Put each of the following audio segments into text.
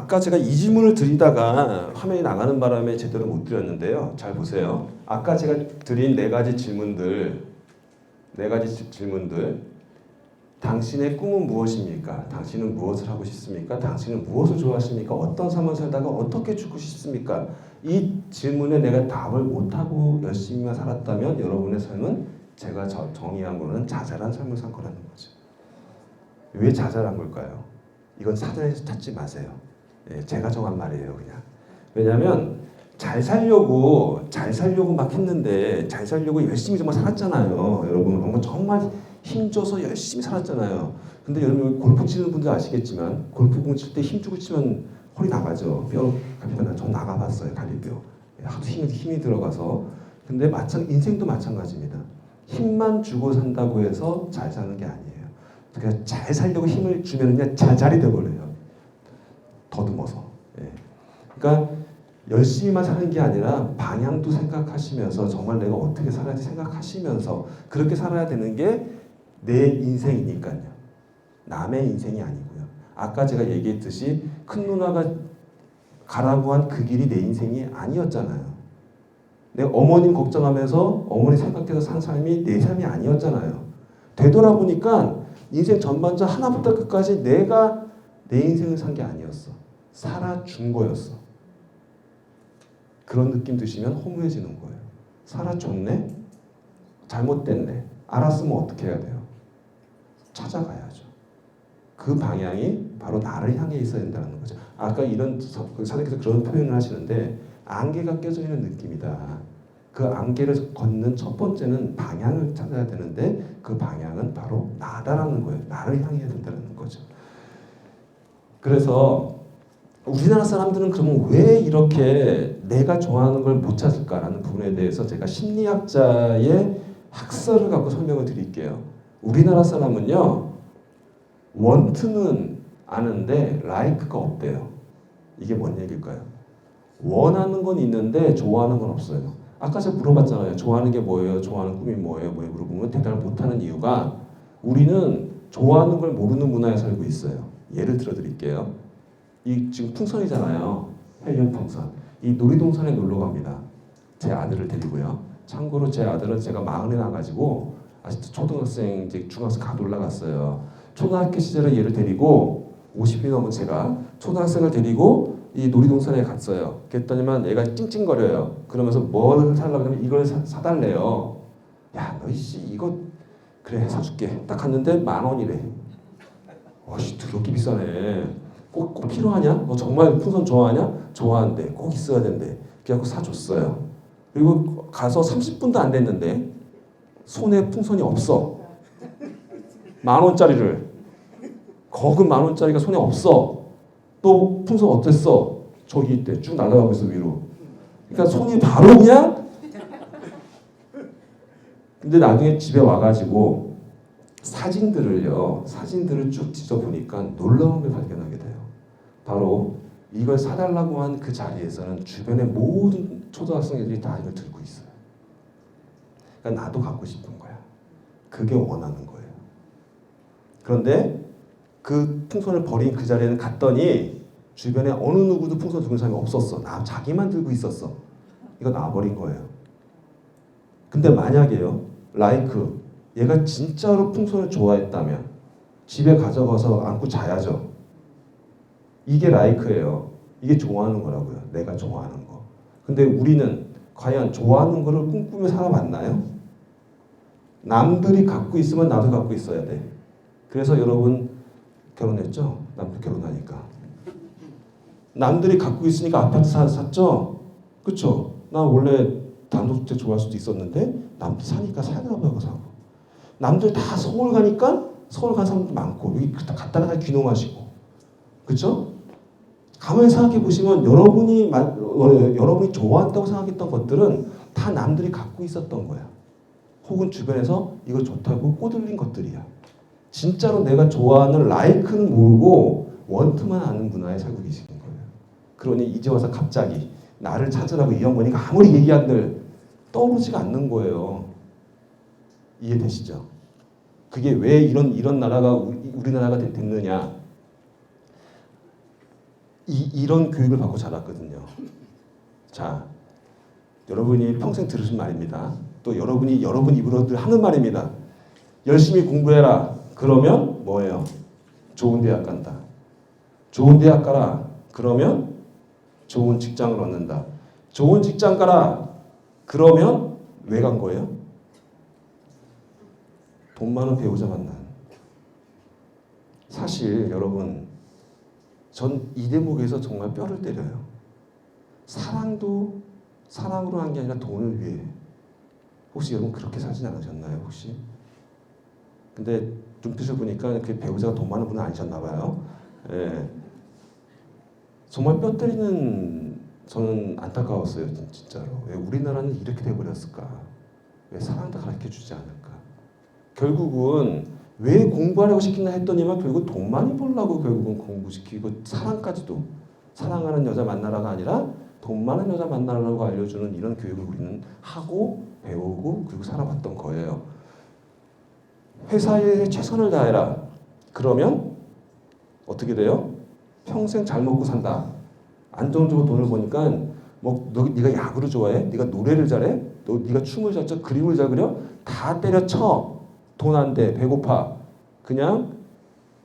아까 제가 이 질문을 드리다가 화면이 나가는 바람에 제대로 못 드렸는데요. 잘 보세요. 아까 제가 드린 네 가지 질문들, 당신의 꿈은 무엇입니까? 당신은 무엇을 하고 싶습니까? 당신은 무엇을 좋아하십니까? 어떤 삶을 살다가 어떻게 죽고 싶습니까? 이 질문에 내가 답을 못하고 열심히만 살았다면 여러분의 삶은 제가 정의한 거는 자잘한 삶을 산 거라는 거죠. 왜 자잘한 걸까요? 이건 사전에서 찾지 마세요. 예, 제가 정한 말이에요, 그냥. 왜냐하면 잘 살려고 막 했는데 잘 살려고 열심히 정말 살았잖아요. 여러분 정말 힘줘서 열심히 살았잖아요. 근데 여러분 골프 치는 분들 아시겠지만 골프공 칠 때 힘주고 치면 홀이 나가죠. 뼈 갈비뼈 전 나가봤어요. 갈비뼈. 하도 힘이 들어가서. 근데 인생도 마찬가지입니다. 힘만 주고 산다고 해서 잘 사는 게 아니에요. 그러니까 잘 살려고 힘을 주면 그냥 자잘이 돼버려요. 더듬어서. 예. 그러니까 열심히만 사는 게 아니라 방향도 생각하시면서 정말 내가 어떻게 살아야지 생각하시면서 그렇게 살아야 되는 게 내 인생이니까요. 남의 인생이 아니고요. 아까 제가 얘기했듯이 큰 누나가 가라고 한 그 길이 내 인생이 아니었잖아요. 내가 어머님 걱정하면서 어머니 생각해서 산 삶이 내 삶이 아니었잖아요. 되돌아보니까 인생 전반전 하나부터 끝까지 내가 내 인생을 산 게 아니었어. 살아준 거였어. 그런 느낌 드시면 허무해지는 거예요. 살아줬네? 잘못됐네. 알았으면 어떻게 해야 돼요? 찾아가야죠. 그 방향이 바로 나를 향해 있어야 된다는 거죠. 아까 사장님께서 그런 표현을 하시는데 안개가 껴져 있는 느낌이다. 그 안개를 걷는 첫 번째는 방향을 찾아야 되는데 그 방향은 바로 나다라는 거예요. 나를 향해야 된다는 거죠. 그래서 우리나라 사람들은 그러면 왜 이렇게 내가 좋아하는 걸 못 찾을까라는 부분에 대해서 제가 심리학자의 학설을 갖고 설명을 드릴게요. 우리나라 사람은요, 원트는 아는데 라이크가 없대요. 이게 뭔 얘기일까요? 원하는 건 있는데 좋아하는 건 없어요. 아까 제가 물어봤잖아요. 좋아하는 게 뭐예요? 좋아하는 꿈이 뭐예요? 물어보면 대답을 못하는 이유가 우리는 좋아하는 걸 모르는 문화에 살고 있어요. 예를 들어 드릴게요. 지금 풍선이잖아요. 헬륨 풍선. 이 놀이동산에 놀러 갑니다. 제 아들을 데리고요. 참고로 제 아들은 제가 마흔에 나가지고 아직도 초등학생, 이제 중학생 갓 올라갔어요. 초등학교 시절에 얘를 데리고 50이 넘은 제가 초등학생을 데리고 이 놀이동산에 갔어요. 그랬더니만 얘가 찡찡거려요. 그러면서 뭘 살라고 하면 이걸 사달래요. 야, 너 씨 이거 그래 사줄게. 딱 갔는데 10,000원이래. 어씨 더럽게 비싸네. 꼭 필요하냐? 너 정말 풍선 좋아하냐? 좋아한대. 꼭 있어야 된대. 그래갖고 사줬어요. 그리고 가서 30분도 안 됐는데 손에 풍선이 없어. 10,000원짜리를. 거금 10,000원짜리가 손에 없어. 또 풍선 어땠어? 저기 있대. 쭉 날아가고 있어 위로. 그러니까 손이 바로 그냥. 근데 나중에 집에 와가지고 사진들을 쭉 뒤져보니까 놀라운 걸 발견하게 돼요. 바로 이걸 사달라고 한 그 자리에서는 주변의 모든 초등학생들이 다 이걸 들고 있어요. 그러니까 나도 갖고 싶은 거야. 그게 원하는 거예요. 그런데 그 풍선을 버린 그 자리에는 갔더니 주변에 어느 누구도 풍선 들고 있는 사람이 없었어. 자기만 들고 있었어. 이거 놔버린 거예요. 근데 만약에요, 라이크, 얘가 진짜로 풍선을 좋아했다면 집에 가져가서 안고 자야죠. 이게 라이크예요. 이게 좋아하는 거라고요. 내가 좋아하는 거. 근데 우리는 과연 좋아하는 거를 꿈꾸며 살아봤나요? 남들이 갖고 있으면 나도 갖고 있어야 돼. 그래서 여러분 결혼했죠? 남들 결혼하니까. 남들이 갖고 있으니까 아파트 샀죠? 그쵸? 나 원래 단독주택 좋아할 수도 있었는데 남들 사니까 살려고 사고. 남들 다 서울 가니까 서울 간 사람도 많고 여기 갔다가 다 귀농하시고. 그쵸? 가만히 생각해 보시면 여러분이 좋아한다고 생각했던 것들은 다 남들이 갖고 있었던 거야. 혹은 주변에서 이거 좋다고 꼬들린 것들이야. 진짜로 내가 좋아하는 라이크는 모르고 원트만 아는 문화에 살고 계시는 거예요. 그러니 이제 와서 갑자기 나를 찾으라고 이 어머니가 아무리 얘기한들 떠오르지가 않는 거예요. 이해되시죠? 그게 왜 이런 나라가 우리나라가 됐느냐? 이런 교육을 받고 자랐거든요. 자, 여러분이 평생 들으신 말입니다. 또 여러분 입으로 늘 하는 말입니다. 열심히 공부해라. 그러면 뭐예요? 좋은 대학 간다. 좋은 대학 가라. 그러면 좋은 직장을 얻는다. 좋은 직장 가라. 그러면 왜 간 거예요? 돈 많은 배우자 만난. 사실 여러분, 전 이 대목에서 정말 뼈를 때려요. 사랑도 사랑으로 한 게 아니라 돈을 위해. 혹시 여러분 그렇게 살진 않으셨나요? 혹시? 근데 눈빛을 보니까 그 배우자가 돈 많은 분은 아니셨나 봐요. 예. 정말 뼈 때리는, 저는 안타까웠어요. 진짜로. 왜 우리나라는 이렇게 돼버렸을까? 왜 사랑도 가르쳐주지 않을까? 결국은 왜 공부하려고 시키나 했더니만 결국 돈 많이 벌려고 결국은 공부시키고, 사랑까지도, 사랑하는 여자 만나라가 아니라 돈 많은 여자 만나라고 알려주는 이런 교육을 우리는 하고 배우고 그리고 살아왔던 거예요. 회사에 최선을 다해라. 그러면 어떻게 돼요? 평생 잘 먹고 산다. 안정적으로 돈을 버니까 뭐 네가 야구를 좋아해? 네가 노래를 잘해? 네가 춤을 잘 춰? 그림을 잘 그려? 다 때려쳐. 돈 안 돼. 배고파. 그냥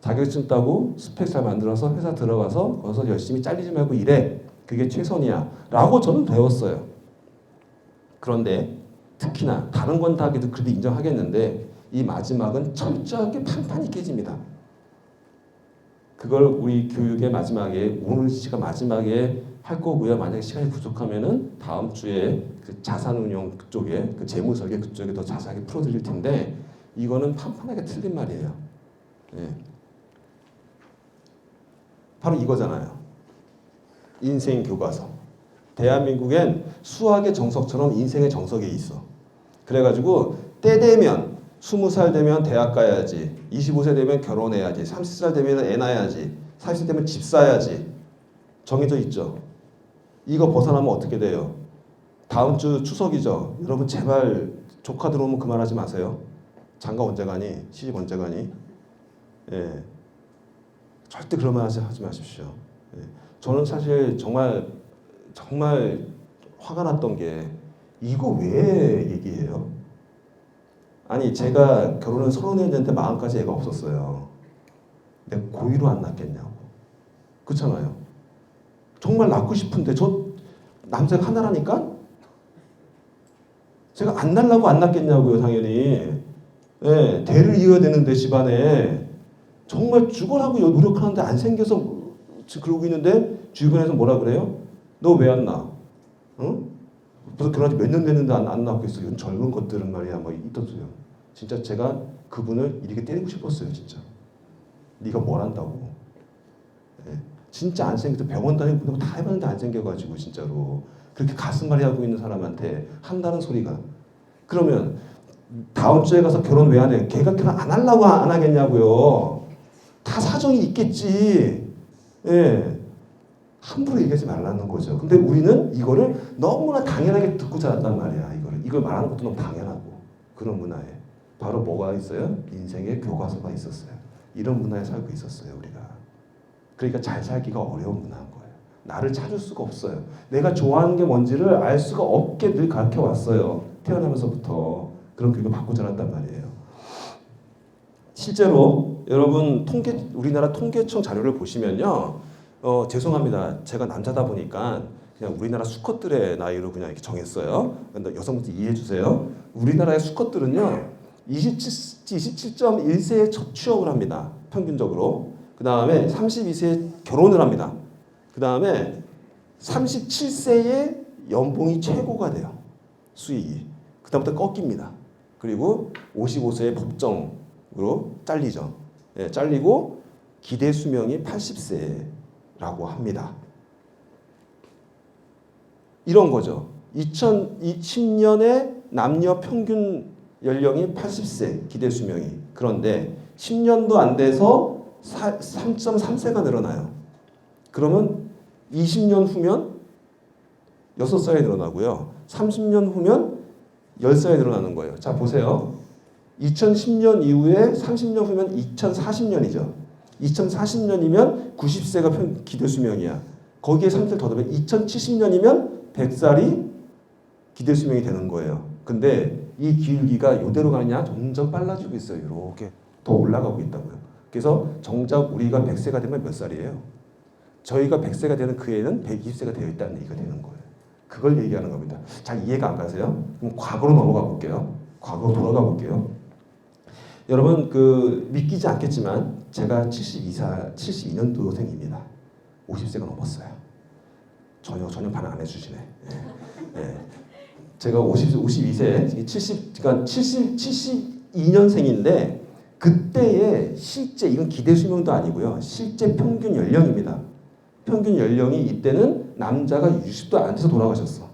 자격증 따고 스펙 잘 만들어서 회사 들어가서 거기서 열심히 잘리지 말고 일해. 그게 최선이야. 라고 저는 배웠어요. 그런데 특히나 다른 건 다 그래도 인정하겠는데 이 마지막은 철저하게 판판이 깨집니다. 그걸 우리 교육의 마지막에, 오늘 시간 마지막에 할 거고요. 만약에 시간이 부족하면은 다음 주에 그 자산운용 그쪽에, 그 재무설계 그쪽에 더 자세하게 풀어드릴 텐데, 이거는 판판하게 틀린 말이에요. 예. 바로 이거잖아요. 인생 교과서. 대한민국엔 수학의 정석처럼 인생의 정석이 있어. 그래가지고 때 되면 20살 되면 대학 가야지, 25세 되면 결혼해야지, 30살 되면 애 낳아야지, 40세 되면 집 사야지, 정해져 있죠. 이거 벗어나면 어떻게 돼요? 다음 주 추석이죠. 여러분 제발 조카 들어오면 그만하지 마세요. 장가 언제 가니? 시집 언제 가니? 예. 절대 그런 말 하지 마십시오. 예. 저는 사실 정말 화가 났던 게, 이거 왜 얘기해요? 아니, 제가 결혼을 30년 됐는데 40까지 애가 없었어요. 내가 고의로 안 낳겠냐고. 그렇잖아요. 정말 낳고 싶은데, 저 남자가 하나라니까? 제가 안 낳으려고 안 낳겠냐고요, 당연히. 예, 대를 이어야 되는데 집안에 정말 죽어라고 노력하는데 안 생겨서 그러고 있는데, 주변에서 뭐라 그래요? 너 왜 안 낳아? 응? 벌써 결혼한 지 몇 년 됐는데 안 낳고 있어. 이런 젊은 것들은 말이야, 뭐 있었어요. 진짜 제가 그분을 이렇게 때리고 싶었어요, 진짜. 네가 뭘 한다고. 예. 진짜 안 생겨서 병원 다니고 다 해봤는데 안 생겨가지고 진짜로 그렇게 가슴앓이 하고 있는 사람한테 한다는 소리가. 그러면 다음 주에 가서 결혼 왜 안 해? 걔가 결혼 안 하려고 안 하겠냐고요. 다 사정이 있겠지. 예. 함부로 얘기하지 말라는 거죠. 근데 우리는 이거를 너무나 당연하게 듣고 자랐단 말이야. 이걸 말하는 것도 너무 당연하고. 그런 문화에 바로 뭐가 있어요? 인생의 교과서가 있었어요. 이런 문화에 살고 있었어요, 우리가. 그러니까 잘 살기가 어려운 문화인 거예요. 나를 찾을 수가 없어요. 내가 좋아하는 게 뭔지를 알 수가 없게 늘 가르쳐 왔어요. 태어나면서부터 그런 교육을 받고 자랐단 말이에요. 실제로 여러분 우리나라 통계청 자료를 보시면요, 죄송합니다. 제가 남자다 보니까 그냥 우리나라 수컷들의 나이로 그냥 이렇게 정했어요. 근데 여성분들 이해해 주세요. 우리나라의 수컷들은요, 27.1세에 첫 취업을 합니다. 평균적으로. 그 다음에 32세에 결혼을 합니다. 그 다음에 37세에 연봉이 최고가 돼요. 수익이. 그 다음부터 꺾입니다. 그리고 55세에 법정으로 잘리죠. 예, 잘리고 기대 수명이 80세라고 합니다. 이런 거죠. 2010년에 남녀 평균 연령이 80세, 기대 수명이. 그런데 10년도 안 돼서 3.3세가 늘어나요. 그러면 20년 후면 6살이 늘어나고요. 30년 후면 10살이 늘어나는 거예요. 자, 보세요. 2010년 이후에 30년 후면 2040년이죠. 2040년이면 90세가 기대 수명이야. 거기에 3살 더 더하면 2070년이면 100살이 기대 수명이 되는 거예요. 근데 이 기울기가 이대로 가느냐 점점 빨라지고 있어요. 이렇게 더 올라가고 있다고요. 그래서 정작 우리가 100세가 되면 몇 살이에요? 저희가 100세가 되는 그 해는 120세가 되어 있다는 얘기가 되는 거예요. 그걸 얘기하는 겁니다. 잘 이해가 안 가세요? 그럼 과거로 넘어가 볼게요. 과거로 돌아가 볼게요. 여러분 믿기지 않겠지만 제가 72년도생입니다. 50세가 넘었어요. 전혀 반응 안 해주시네. 네. 제가 52세, 그러니까 72년생인데 그때의 실제 이건 기대 수명도 아니고요. 실제 평균 연령입니다. 평균 연령이 이때는 남자가 60도 안 돼서 돌아가셨어.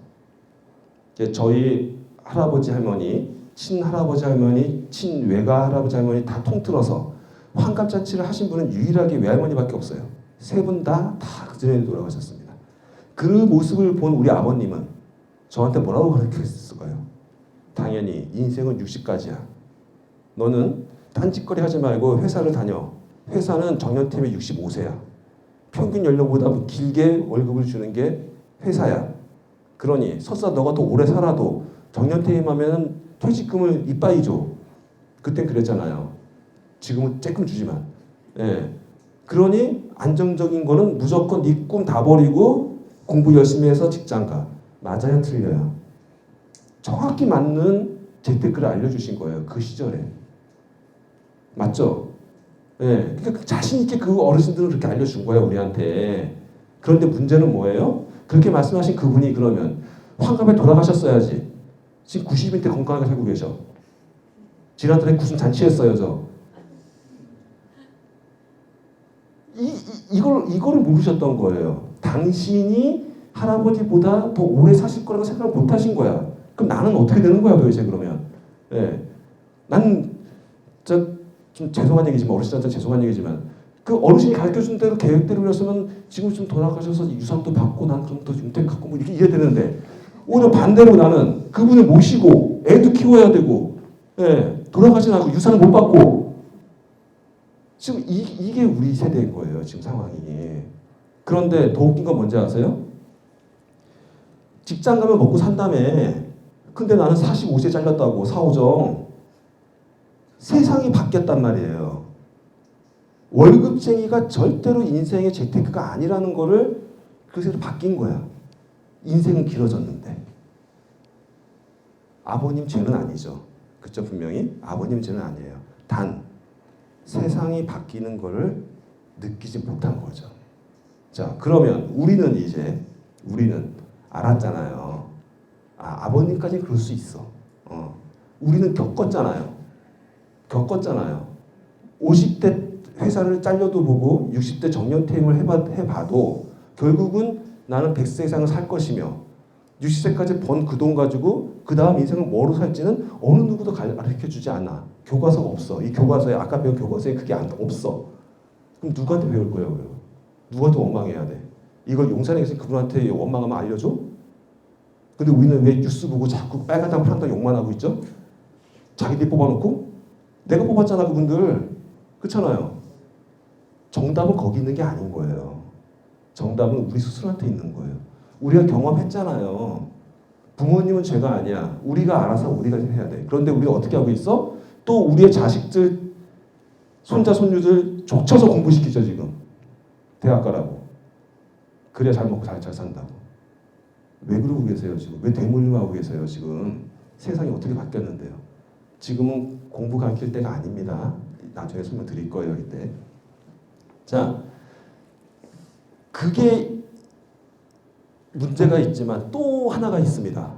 저희 할아버지 할머니, 친할아버지 할머니, 친외가 할아버지 할머니 다 통틀어서 환갑잔치를 하신 분은 유일하게 외할머니밖에 없어요. 세 분 다 그전에 돌아가셨습니다. 그 모습을 본 우리 아버님은 저한테 뭐라고 가르쳤을까요? 당연히 인생은 60까지야. 너는 딴짓거리 하지 말고 회사를 다녀. 회사는 정년퇴임이 65세야. 평균 연령보다 길게 월급을 주는 게 회사야. 그러니 설사 너가 더 오래 살아도 정년퇴임하면 퇴직금을 이빠이 줘. 그땐 그랬잖아요. 지금은 조금 주지만. 예. 그러니 안정적인 거는 무조건 네 꿈 다 버리고 공부 열심히 해서 직장 가. 맞아요, 틀려요? 정확히 맞는 재테크를 알려주신 거예요. 그 시절에. 맞죠? 예. 그러니까 자신 있게 그 어르신들은 그렇게 알려준 거예요, 우리한테. 그런데 문제는 뭐예요? 그렇게 말씀하신 그분이 그러면 환갑에 돌아가셨어야지. 지금 90인 때 건강하게 살고 계셔. 지난달에 무슨 잔치했어요, 저. 이거를 모르셨던 거예요. 당신이 할아버지보다 더 오래 사실 거라고 생각을 못 하신 거야. 그럼 나는 어떻게 되는 거야, 도대체 그러면? 예. 난, 좀 죄송한 얘기지만, 어르신한테 죄송한 얘기지만, 그 어르신이 가르쳐준 대로 계획대로 했으면 지금 좀 돌아가셔서 유산도 받고 난 그럼 더 윤택 갖고 뭐 이렇게 이해되는데, 오히려 반대로 나는 그분을 모시고 애도 키워야 되고, 예. 돌아가진 않고 유산을 못 받고, 지금 이게 우리 세대인 거예요, 지금 상황이. 그런데 더 웃긴 건 뭔지 아세요? 직장 가면 먹고 산다며. 근데 나는 45세 잘렸다고, 사오정. 세상이 바뀌었단 말이에요. 월급쟁이가 절대로 인생의 재테크가 아니라는 거를 그래서 바뀐 거야. 인생은 길어졌는데. 아버님 죄는 아니죠. 그쵸, 분명히. 아버님 죄는 아니에요. 단, 세상이 바뀌는 거를 느끼지 못한 거죠. 자, 그러면 우리는 알았잖아요. 아버님까지 그럴 수 있어. 우리는 겪었잖아요. 50대 회사를 잘려도 보고 60대 정년퇴임을 해봐도 결국은 나는 100세 이상을 살 것이며 60세까지 번 그 돈 가지고 그 다음 인생을 뭐로 살지는 어느 누구도 가르쳐주지 않아. 교과서가 없어. 이 교과서에 아까 배운 교과서에 그게 없어. 그럼 누구한테 배울 거예요? 누구한테 원망해야 돼? 이걸 용산에 계신 그분한테 원망하면 알려줘? 근데 우리는 왜 뉴스 보고 자꾸 빨간당 파란당 욕만 하고 있죠? 자기들이 뽑아놓고? 내가 뽑았잖아, 그분들. 그렇잖아요. 정답은 거기 있는 게 아닌 거예요. 정답은 우리 스스로한테 있는 거예요. 우리가 경험했잖아요. 부모님은 죄가 아니야. 우리가 알아서 우리가 해야 돼. 그런데 우리가 어떻게 하고 있어? 또 우리의 자식들, 손자, 손주들 족쳐서 공부시키죠, 지금. 대학 가라고. 그래야 잘 먹고 잘 산다고. 왜 그러고 계세요, 지금? 왜 대물림하고 계세요, 지금? 세상이 어떻게 바뀌었는데요? 지금은 공부 가르칠 때가 아닙니다. 나중에 설명 드릴 거예요, 이때. 자, 그게 문제가 있지만 또 하나가 있습니다.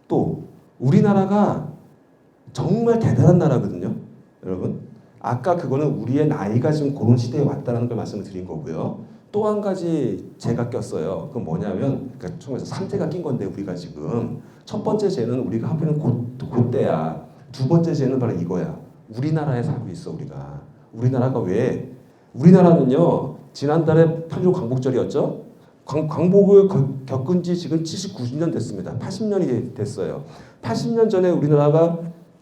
또 우리나라가 정말 대단한 나라거든요, 여러분. 아까 그거는 우리의 나이가 지금 그런 시대에 왔다는 걸 말씀을 드린 거고요. 또 한 가지 죄가 꼈어요. 그건 뭐냐면, 그러니까 총에서 3죄가 낀 건데 우리가 지금 첫 번째 죄는 우리가 하필은 그때야. 두 번째 죄는 바로 이거야. 우리나라에 살고 있어, 우리가. 우리나라가 왜? 우리나라는요, 지난달에 8.15 광복절이었죠? 광복을 겪은 지 지금 90년 됐습니다. 80년이 됐어요. 80년 전에 우리나라가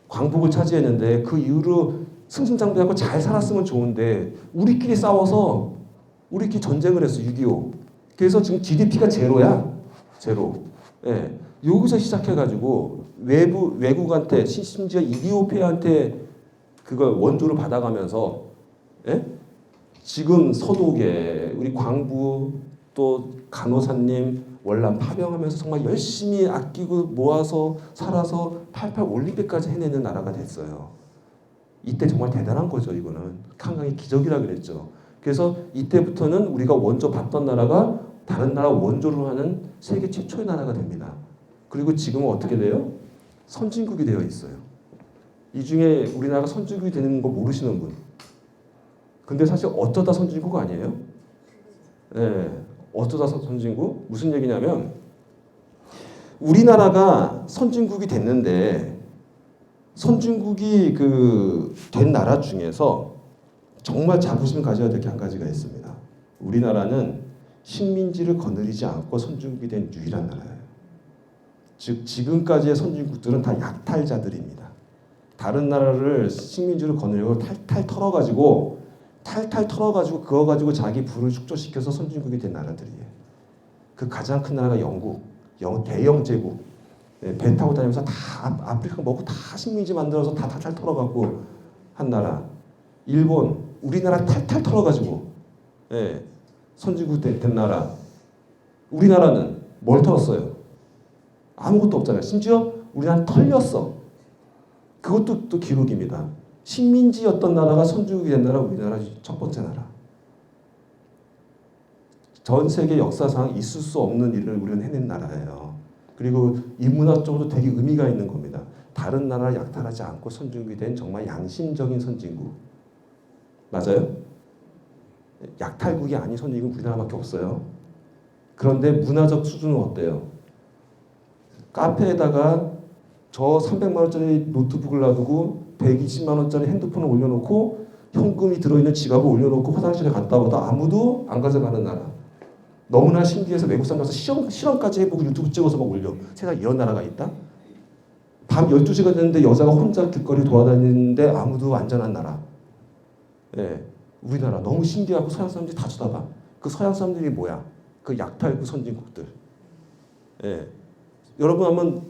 광복을 차지했는데 그 이후로 승승장구하고 잘 살았으면 좋은데 우리끼리 싸워서 우리끼리 전쟁을 했어. 6.25. 그래서 지금 GDP가 제로야. 제로. 예. 여기서 시작해가지고 외국한테 심지어 이디오피아한테 그걸 원조를 받아가면서 예? 지금 서독에 우리 광부 또 간호사님 월남 파병하면서 정말 열심히 아끼고 모아서 살아서 88 올림픽까지 해내는 나라가 됐어요. 이때 정말 대단한 거죠. 이거는 한강의 기적이라 그랬죠. 그래서 이때부터는 우리가 원조 받던 나라가 다른 나라 원조를 하는 세계 최초의 나라가 됩니다. 그리고 지금은 어떻게 돼요? 선진국이 되어 있어요. 이 중에 우리나라가 선진국이 되는 거 모르시는 분. 근데 사실 어쩌다 선진국 아니에요? 네, 어쩌다 선진국? 무슨 얘기냐면 우리나라가 선진국이 됐는데 선진국이 된 나라 중에서 정말 자부심을 가져야 될 게 한 가지가 있습니다. 우리나라는 식민지를 거느리지 않고 선진국이 된 유일한 나라예요. 즉 지금까지의 선진국들은 다 약탈자들입니다. 다른 나라를 식민지를 거느려고 탈탈 털어가지고 그거 가지고 자기 부를 축소시켜서 선진국이 된 나라들이에요. 그 가장 큰 나라가 영국, 대영 제국. 배 타고 다니면서 다 아프리카 먹고 다 식민지 만들어서 다 탈탈 털어갖고 한 나라. 일본, 우리나라 탈탈 털어가지고 선진국 된 나라. 우리나라는 뭘 털었어요? 아무것도 없잖아요. 심지어 우리나라는 털렸어. 그것도 또 기록입니다. 식민지였던 나라가 선진국이 된 나라, 우리나라 첫 번째 나라. 전 세계 역사상 있을 수 없는 일을 우리는 해낸 나라예요. 그리고 인문학적으로 되게 의미가 있는 겁니다. 다른 나라를 약탈하지 않고 선진국이 된 정말 양심적인 선진국. 맞아요? 약탈국이 아닌 선진국은 우리나라밖에 없어요. 그런데 문화적 수준은 어때요? 카페에다가 저 300만 원짜리 노트북을 놔두고 120만 원짜리 핸드폰을 올려놓고 현금이 들어있는 지갑을 올려놓고 화장실에 갔다 오다 아무도 안 가져가는 나라. 너무나 신기해서 외국 사람 가서 실험까지 해보고 유튜브 찍어서 막 올려. 세상에 이런 나라가 있다? 밤 12시가 됐는데 여자가 혼자 길거리 돌아다니는데 아무도 안전한 나라. 우리나라 너무 신기하고 서양 사람들이 다 쳐다봐. 그 서양 사람들이 뭐야? 그 약탈국 선진국들. 여러분 한번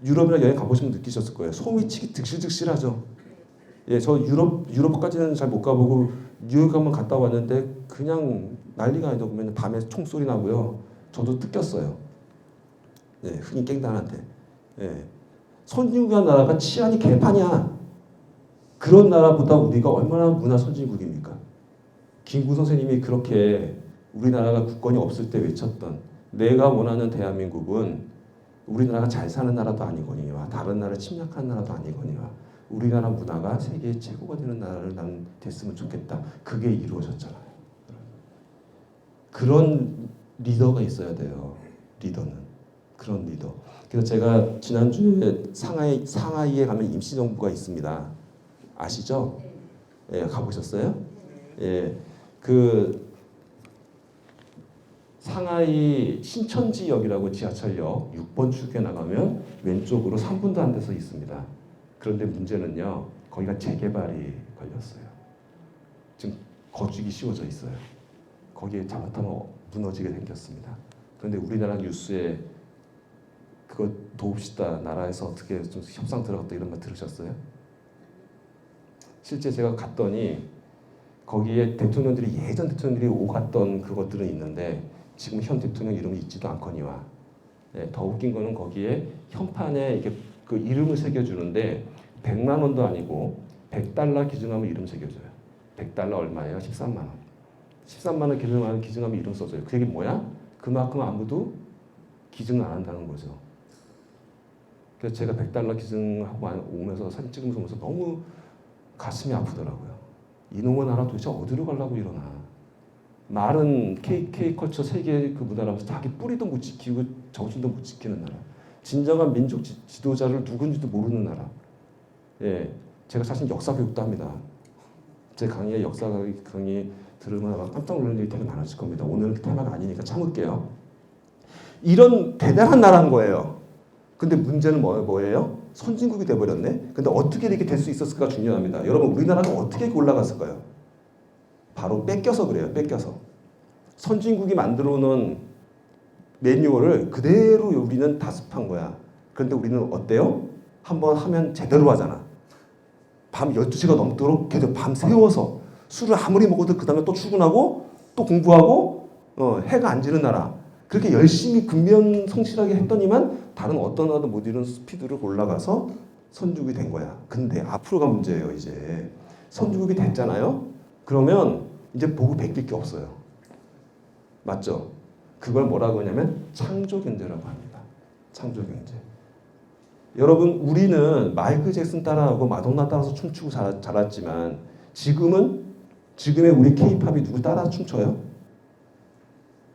유럽이나 여행 가보시면 느끼셨을 거예요. 소미치기 득실득실하죠. 저 유럽까지는 잘 못 가보고 뉴욕 한번 갔다 왔는데 그냥 난리가 아니다. 보면 밤에 총소리 나고요. 저도 뜯겼어요. 흥이 깽단한데. 선진국한 나라가 치안이 개판이야. 그런 나라보다 우리가 얼마나 문화 선진국입니까? 김구 선생님이 그렇게 우리나라가 국권이 없을 때 외쳤던 내가 원하는 대한민국은 우리나라가 잘 사는 나라도 아니거니와 다른 나라를 침략하는 나라도 아니거니와 우리나라 문화가 세계 최고가 되는 나라를 난 됐으면 좋겠다. 그게 이루어졌잖아요. 그런 리더가 있어야 돼요. 리더는. 그런 리더. 그래서 제가 지난주에 상하이에 가면 임시정부가 있습니다. 아시죠? 가보셨어요? 그 상하이 신천지역이라고 지하철역 6번 출구에 나가면 왼쪽으로 3분도 안 돼서 있습니다. 그런데 문제는요. 거기가 재개발이 걸렸어요. 지금 거주기 쉬워져 있어요. 거기에 잘못하면 무너지게 생겼습니다. 그런데 우리나라 뉴스에 그거 도읍시다 나라에서 어떻게 좀 협상 들어갔다 이런 말 들으셨어요? 실제 제가 갔더니 거기에 대통령들이 예전 대통령들이 오갔던 그것들은 있는데 지금 현 대통령 이름이 있지도 않거니와 더 웃긴 거는 거기에 현판에 이게 그 이름을 새겨주는데 100만 원도 아니고 100달러 기증하면 이름 새겨줘요. 100달러 얼마예요? 13만 원. 13만 원 기증하면 이름 써줘요. 그 얘기 뭐야? 그만큼 아무도 기증을 안 한다는 거죠. 그래서 제가 100달러 기증하고 오면서 사진 찍으면서 오면서 너무 가슴이 아프더라고요. 이놈의 나라 도대체 어디로 가려고 이러나. 말은 K컬처 세계 그 문화라면서 자기 뿌리도 못 지키고 정신도 못 지키는 나라. 진정한 민족 지도자를 누군지도 모르는 나라. 제가 사실 역사 교육도 합니다. 제 강의에 역사 강의 들으면 아마 깜짝 놀랄 일이 되게 많으실 겁니다. 오늘은 그 테마가 아니니까 참을게요. 이런 대단한 나라인 거예요. 근데 문제는 뭐예요? 선진국이 돼버렸네. 근데 어떻게 이렇게 될 수 있었을까 중요합니다. 여러분 우리나라가 어떻게 올라갔을까요? 바로 뺏겨서 그래요. 뺏겨서. 선진국이 만들어 놓은 매뉴얼을 그대로 우리는 다습한 거야. 그런데 우리는 어때요? 한번 하면 제대로 하잖아. 밤 12시가 넘도록 계속 밤 새워서 술을 아무리 먹어도 그 다음에 또 출근하고 또 공부하고 해가 안 지는 나라. 그렇게 열심히 근면성실하게 했더니만 다른 어떤 나라도 못 이룬 스피드를 올라가서 선진국이 된 거야. 근데 앞으로가 문제예요. 이제 선진국이 됐잖아요. 그러면 이제 보고 베낄 게 없어요. 맞죠? 그걸 뭐라고 하냐면 창조경제라고 합니다. 창조경제. 여러분 우리는 마이클 잭슨 따라하고 마돈나 따라서 춤추고 자랐지만 지금의 우리 케이팝이 누구 따라 춤춰요?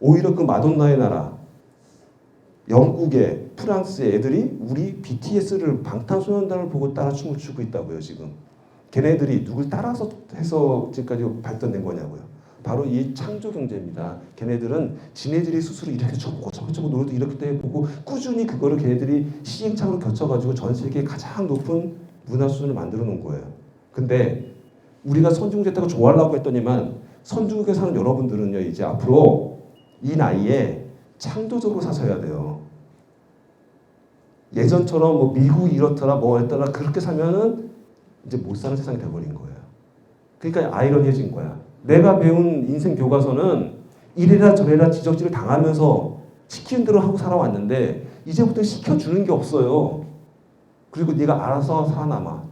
오히려 그 마돈나의 나라 영국의 프랑스의 애들이 우리 BTS를 방탄소년단을 보고 따라 춤을 추고 있다고요. 지금 걔네들이 누굴 따라서 해서 지금까지 발전된 거냐고요. 바로 이 창조 경제입니다. 걔네들은 지네들이 스스로 이렇게 저거 노래도 이렇게 해보고 꾸준히 그거를 걔네들이 시행착오로 겹쳐가지고 전 세계 가장 높은 문화 수준을 만들어 놓은 거예요. 근데 우리가 선진국 됐다고 좋아하려고 했더니만 선진국에 사는 여러분들은요 이제 앞으로 이 나이에 창조적으로 사셔야 돼요. 예전처럼 뭐 미국이 이렇더라 뭐 했더라 그렇게 살면은 이제 못 사는 세상이 돼버린 거예요. 그러니까 아이러니해진 거야. 내가 배운 인생 교과서는 이래라 저래라 지적질을 당하면서 시키는 대로 하고 살아왔는데 이제부터 시켜주는 게 없어요. 그리고 네가 알아서 살아남아.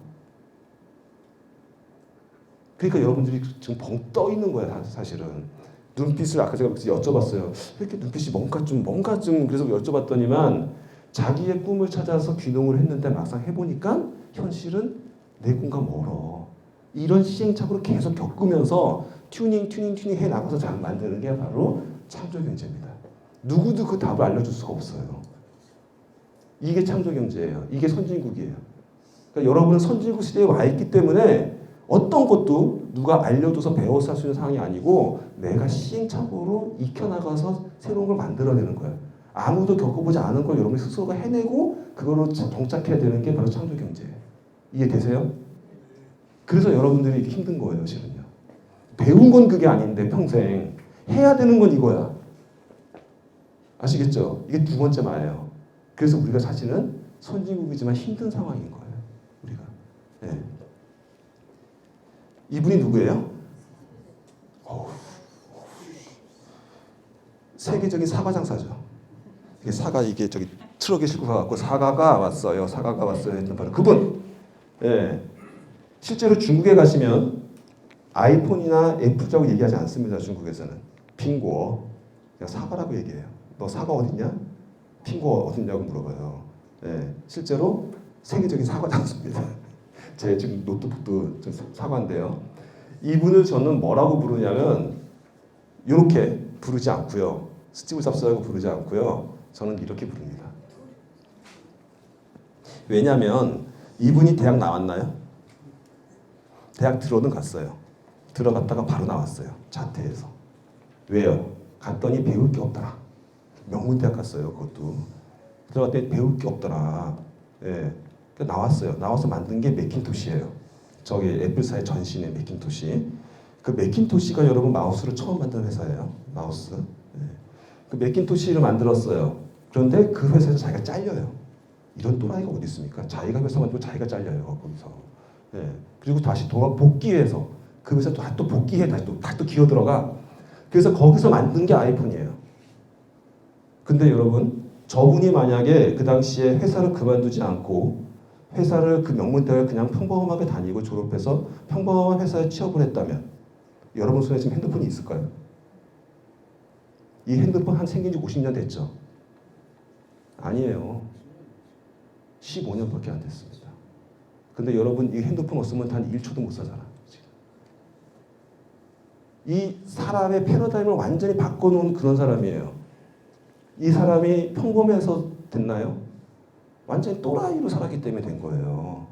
그러니까 여러분들이 지금 벙 떠 있는 거야 사실은. 눈빛을 아까 제가 여쭤봤어요. 왜 이렇게 눈빛이 뭔가 좀 그래서 여쭤봤더니만 자기의 꿈을 찾아서 귀농을 했는데 막상 해보니까 현실은 내 꿈과 멀어. 이런 시행착오를 계속 겪으면서 튜닝 해 나가서 잘 만드는 게 바로 창조경제입니다. 누구도 그 답을 알려줄 수가 없어요. 이게 창조경제예요. 이게 선진국이에요. 그러니까 여러분은 선진국 시대에 와 있기 때문에 어떤 것도 누가 알려줘서 배워서 할 수 있는 상황이 아니고 내가 시행착오로 익혀나가서 새로운 걸 만들어내는 거예요. 아무도 겪어보지 않은 걸 여러분이 스스로가 해내고 그걸로 정착해야 되는 게 바로 창조경제예요. 이해되세요? 그래서 여러분들이 이렇게 힘든 거예요, 실은요. 배운 건 그게 아닌데 평생 해야 되는 건 이거야. 아시겠죠? 이게 두 번째 말이에요. 그래서 우리가 사실은 선진국이지만 힘든 상황인 거예요. 우리가. 네. 이분이 누구예요? 세계적인 사과 장사죠. 이게 저기 트럭에 싣고 가갖고 사과가 왔어요. 했던 바로 그분. 예. 실제로 중국에 가시면 아이폰이나 애플이라고 얘기하지 않습니다. 중국에서는 핑거 그냥 사과라고 얘기해요. 너 사과 어딨냐? 핑거 어딨냐고 물어봐요. 예. 실제로 세계적인 사과 장수입니다. 제 지금 노트북도 사과인데요. 이분을 저는 뭐라고 부르냐면 이렇게 부르지 않고요. 스티브 잡스라고 부르지 않고요. 저는 이렇게 부릅니다. 왜냐하면 이분이 대학 나왔나요? 대학 들어는 갔어요. 들어갔다가 바로 나왔어요. 자퇴해서. 왜요? 갔더니 배울 게 없더라. 명문대학 갔어요. 그것도. 들어갔더니 배울 게 없더라. 예. 나왔어요. 나와서 만든 게 매킨토시예요. 저기 애플사의 전신의 매킨토시. 그 매킨토시가 여러분 마우스를 처음 만든 회사예요. 마우스. 예. 그 매킨토시를 만들었어요. 그런데 그 회사에서 자기가 잘려요. 이런 또라이가 어디 있습니까? 자기가 회사 만들고 자기가 잘려요. 거기서. 예. 그리고 다시 복귀해서 그 회사 또 복귀해 다시 또 기어 들어가. 그래서 거기서 만든 게 아이폰이에요. 근데 여러분 저분이 만약에 그 당시에 회사를 그만두지 않고 회사를 그 명문대학을 그냥 평범하게 다니고 졸업해서 평범한 회사에 취업을 했다면 여러분 손에 지금 핸드폰이 있을까요? 이 핸드폰 한 생긴 지 50년 됐죠? 아니에요. 15년밖에 안 됐습니다. 근데 여러분 이 핸드폰 없으면 단 1초도 못 살잖아. 이 사람의 패러다임을 완전히 바꿔놓은 그런 사람이에요. 이 사람이 평범해서 됐나요? 완전히 또라이로 살았기 때문에 된 거예요.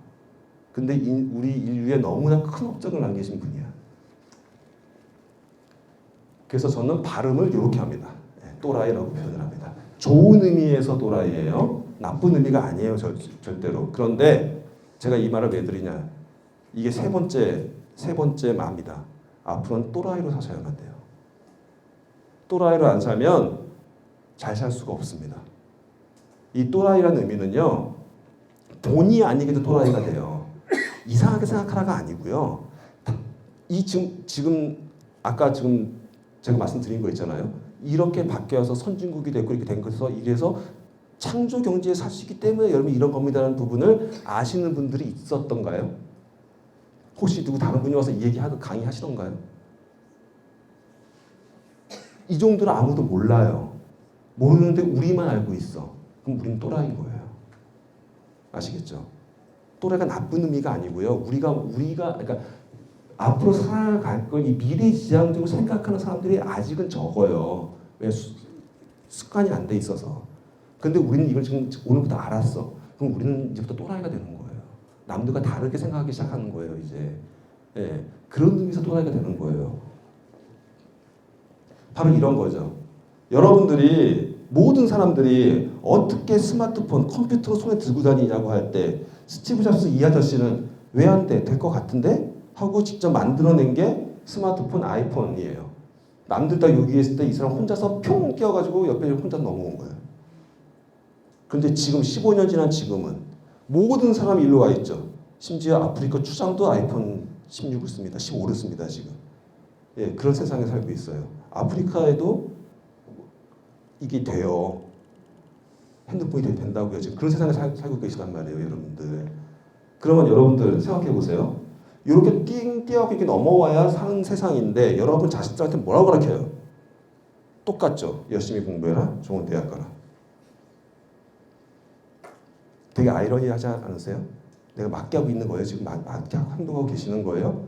근데 우리 인류에 너무나 큰 업적을 남기신 분이야. 그래서 저는 발음을 이렇게 합니다. 또라이라고 표현을 합니다. 좋은 의미에서 또라이예요. 나쁜 의미가 아니에요, 절대로. 그런데 제가 이 말을 왜 드리냐? 이게 세 번째 마입니다. 앞으로는 또라이로 사셔야만 돼요. 또라이로 안 살면 잘 살 수가 없습니다. 이 또라이라는 의미는요, 본의 아니게도 또라이가 돼요. 이상하게 생각하라가 아니고요. 이 지금 아까 지금 제가 말씀드린 거 있잖아요. 이렇게 바뀌어서 선진국이 되고 이렇게 된 것에서 이래서 창조 경제에 사시기 때문에 여러분 이런 겁니다라는 부분을 아시는 분들이 있었던가요? 혹시 누구 다른 분이 와서 이 얘기 강의하시던가요? 이 정도는 아무도 몰라요. 모르는데 우리만 알고 있어. 그럼 우리는 또라이인 거예요. 아시겠죠? 또라이가 나쁜 의미가 아니고요. 우리가 그러니까 앞으로 살아갈 걸 이 미래지향적으로 생각하는 사람들이 아직은 적어요. 왜 습관이 안 돼 있어서. 근데 우리는 이걸 지금 오늘부터 알았어. 그럼 우리는 이제부터 또라이가 되는 거예요. 남들과 다르게 생각하기 시작하는 거예요, 이제. 예, 그런 의미에서 또라이가 되는 거예요. 바로 이런 거죠. 여러분들이 모든 사람들이 어떻게 스마트폰, 컴퓨터를 손에 들고 다니냐고 할 때 스티브 잡스 이 아저씨는 왜 안 돼? 될 것 같은데? 하고 직접 만들어낸 게 스마트폰 아이폰이에요. 남들 다 여기 있을 때 이 사람 혼자서 평 끼어가지고 옆에 혼자 넘어온 거예요. 그런데 지금 15년 지난 지금은 모든 사람이 일로 와 있죠. 심지어 아프리카 추장도 아이폰 16을 씁니다. 15를 씁니다, 지금. 예, 그런 세상에 살고 있어요. 아프리카에도 이게 돼요. 핸드폰이 된다고요. 지금 그런 세상에 살고 계시단 말이에요, 여러분들. 그러면 여러분들 생각해 보세요. 이렇게 띵띵하고 이렇게 넘어와야 사는 세상인데 여러분 자식들한테 뭐라고 가르쳐요? 똑같죠. 열심히 공부해라. 좋은 대학 가라. 되게 아이러니하지 않으세요? 내가 맞게 하고 있는 거예요. 지금 맞게 행동하고 계시는 거예요.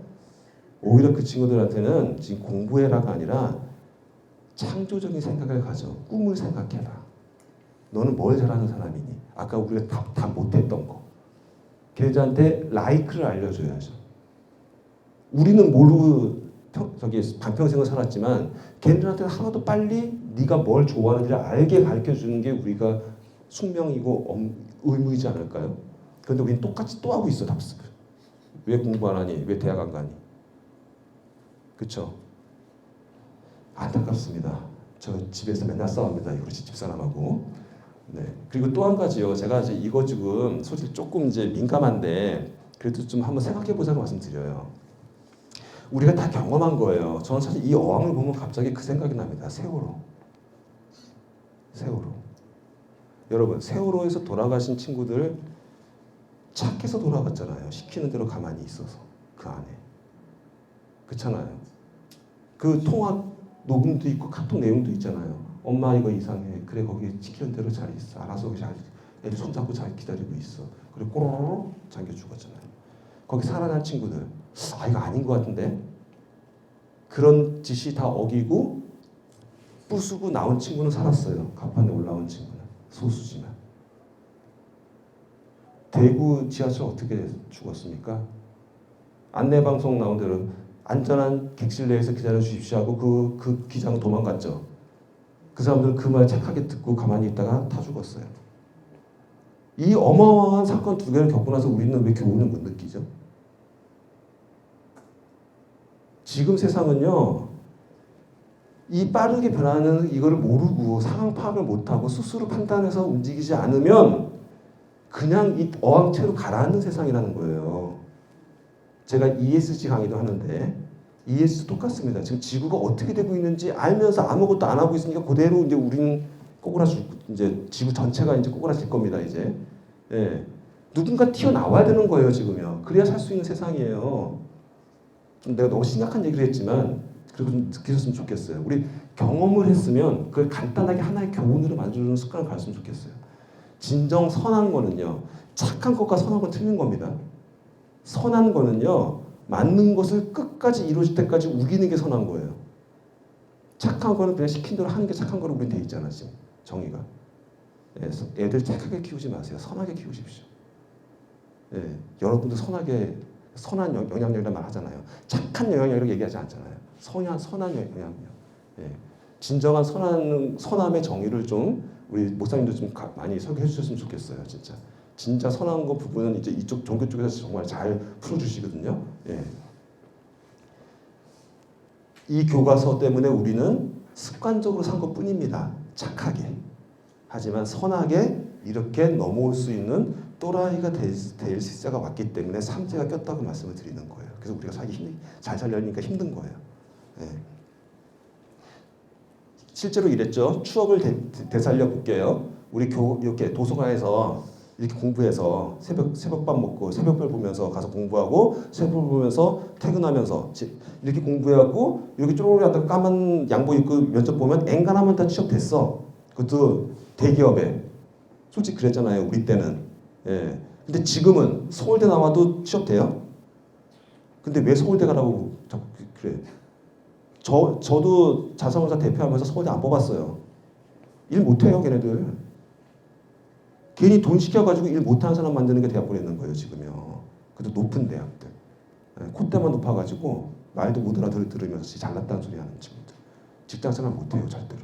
오히려 그 친구들한테는 지금 공부해라가 아니라 창조적인 생각을 가져. 꿈을 생각해라. 너는 뭘 잘하는 사람이니? 아까 우리가 다 못했던 거. 걔들한테 라이크를 알려줘야죠. 우리는 모르고 반평생을 살았지만 걔들한테는 하나도 빨리 네가 뭘 좋아하는지를 알게 가르쳐주는 게 우리가 숙명이고 의무이지 않을까요? 그런데 우리는 똑같이 또 하고 있어, 답습을. 왜 공부 안 하니? 왜 대학 안 가니? 그렇죠? 안타깝습니다. 저 집에서 맨날 싸웁니다. 이거 집사람하고. 네. 그리고 또 한 가지요. 제가 이거 지금 솔직히 조금 이제 민감한데 그래도 좀 한번 생각해 보자고 말씀드려요. 우리가 다 경험한 거예요. 저는 사실 이 어항을 보면 갑자기 그 생각이 납니다. 세월호. 여러분, 세월호에서 돌아가신 친구들 착해서 돌아갔잖아요. 시키는 대로 가만히 있어서 그 안에. 그렇잖아요. 그 통화 녹음도 있고 카톡 내용도 있잖아요. 엄마 이거 이상해. 그래 거기 시키는 대로 잘 있어. 알아서 잘 애들 손잡고 잘 기다리고 있어. 그리고 꼬로록 잠겨 죽었잖아요. 거기 살아난 친구들. 아 이거 아닌 것 같은데. 그런 짓이 다 어기고 부수고 나온 친구는 살았어요. 갑판에 올라온 친구는. 소수지만. 대구 지하철 어떻게 죽었습니까? 안내방송 나온 대로 안전한 객실 내에서 기다려 주십시오 하고 그 기장은 도망갔죠. 그 사람들은 그 말 착하게 듣고 가만히 있다가 다 죽었어요. 이 어마어마한 사건 두 개를 겪고 나서 우리는 왜 교훈을 못 느끼죠? 지금 세상은요. 이 빠르게 변하는 이거를 모르고 상황 파악을 못하고 스스로 판단해서 움직이지 않으면 그냥 이 어항채로 가라앉는 세상이라는 거예요. 제가 ESG 강의도 하는데 ESG 똑같습니다. 지금 지구가 어떻게 되고 있는지 알면서 아무것도 안 하고 있으니까 그대로 이제 우리는 이제 지구 전체가 이제 꼬꾸라질 겁니다. 이제 예. 누군가 튀어나와야 되는 거예요. 지금요. 그래야 살 수 있는 세상이에요. 좀 내가 너무 심각한 얘기를 했지만 그리고 좀 느끼셨으면 좋겠어요. 우리 경험을 했으면 그걸 간단하게 하나의 교훈으로 만들어주는 습관을 가졌으면 좋겠어요. 진정 선한 거는요. 착한 것과 선한 건 틀린 겁니다. 선한 거는요. 맞는 것을 끝까지 이루어질 때까지 우기는 게 선한 거예요. 착한 거는 그냥 시킨 대로 하는 게 착한 거로 우린 돼 있잖아 지금 정의가. 예, 애들 착하게 키우지 마세요. 선하게 키우십시오. 예, 여러분도 선한 영향력이란 말 하잖아요. 착한 영향력이라고 얘기하지 않잖아요. 선한 영향력. 예, 진정한 선함의 정의를 좀 우리 목사님도 좀 많이 설교해 주셨으면 좋겠어요. 진짜 선한 거 부분은 이제 이쪽 종교 쪽에서 정말 잘 풀어주시거든요. 예. 이 교과서 때문에 우리는 습관적으로 산 것뿐입니다. 착하게. 하지만 선하게 이렇게 넘어올 수 있는 또라이가 될 시대가 왔기 때문에 삼재가 꼈다고 말씀을 드리는 거예요. 그래서 우리가 잘 살려니까 힘든 거예요. 예. 실제로 이랬죠. 추억을 되살려 볼게요. 우리 이렇게 도서관에서 이렇게 공부해서 새벽밥 먹고 새벽별 보면서 가서 공부하고 새벽별 보면서 퇴근하면서 이렇게 공부해갖고 이렇게 쪼르르 하다가 까만 양복 입고 면접 보면 엔간하면 다 취업됐어. 그것도 대기업에. 솔직히 그랬잖아요. 우리 때는. 예. 근데 지금은 서울대 나와도 취업돼요? 근데 왜 서울대 가라고 그래? 저도 자선회사 대표하면서 서울대 안 뽑았어요. 일 못해요, 걔네들. 괜히 돈 시켜가지고 일 못하는 사람 만드는 게 대학 보내는 거예요, 지금요. 그래도 높은 대학들. 콧대만 높아가지고 말도 못 알아들으면서 잘났다는 소리 하는 친구들. 직장생활 못해요, 절대로.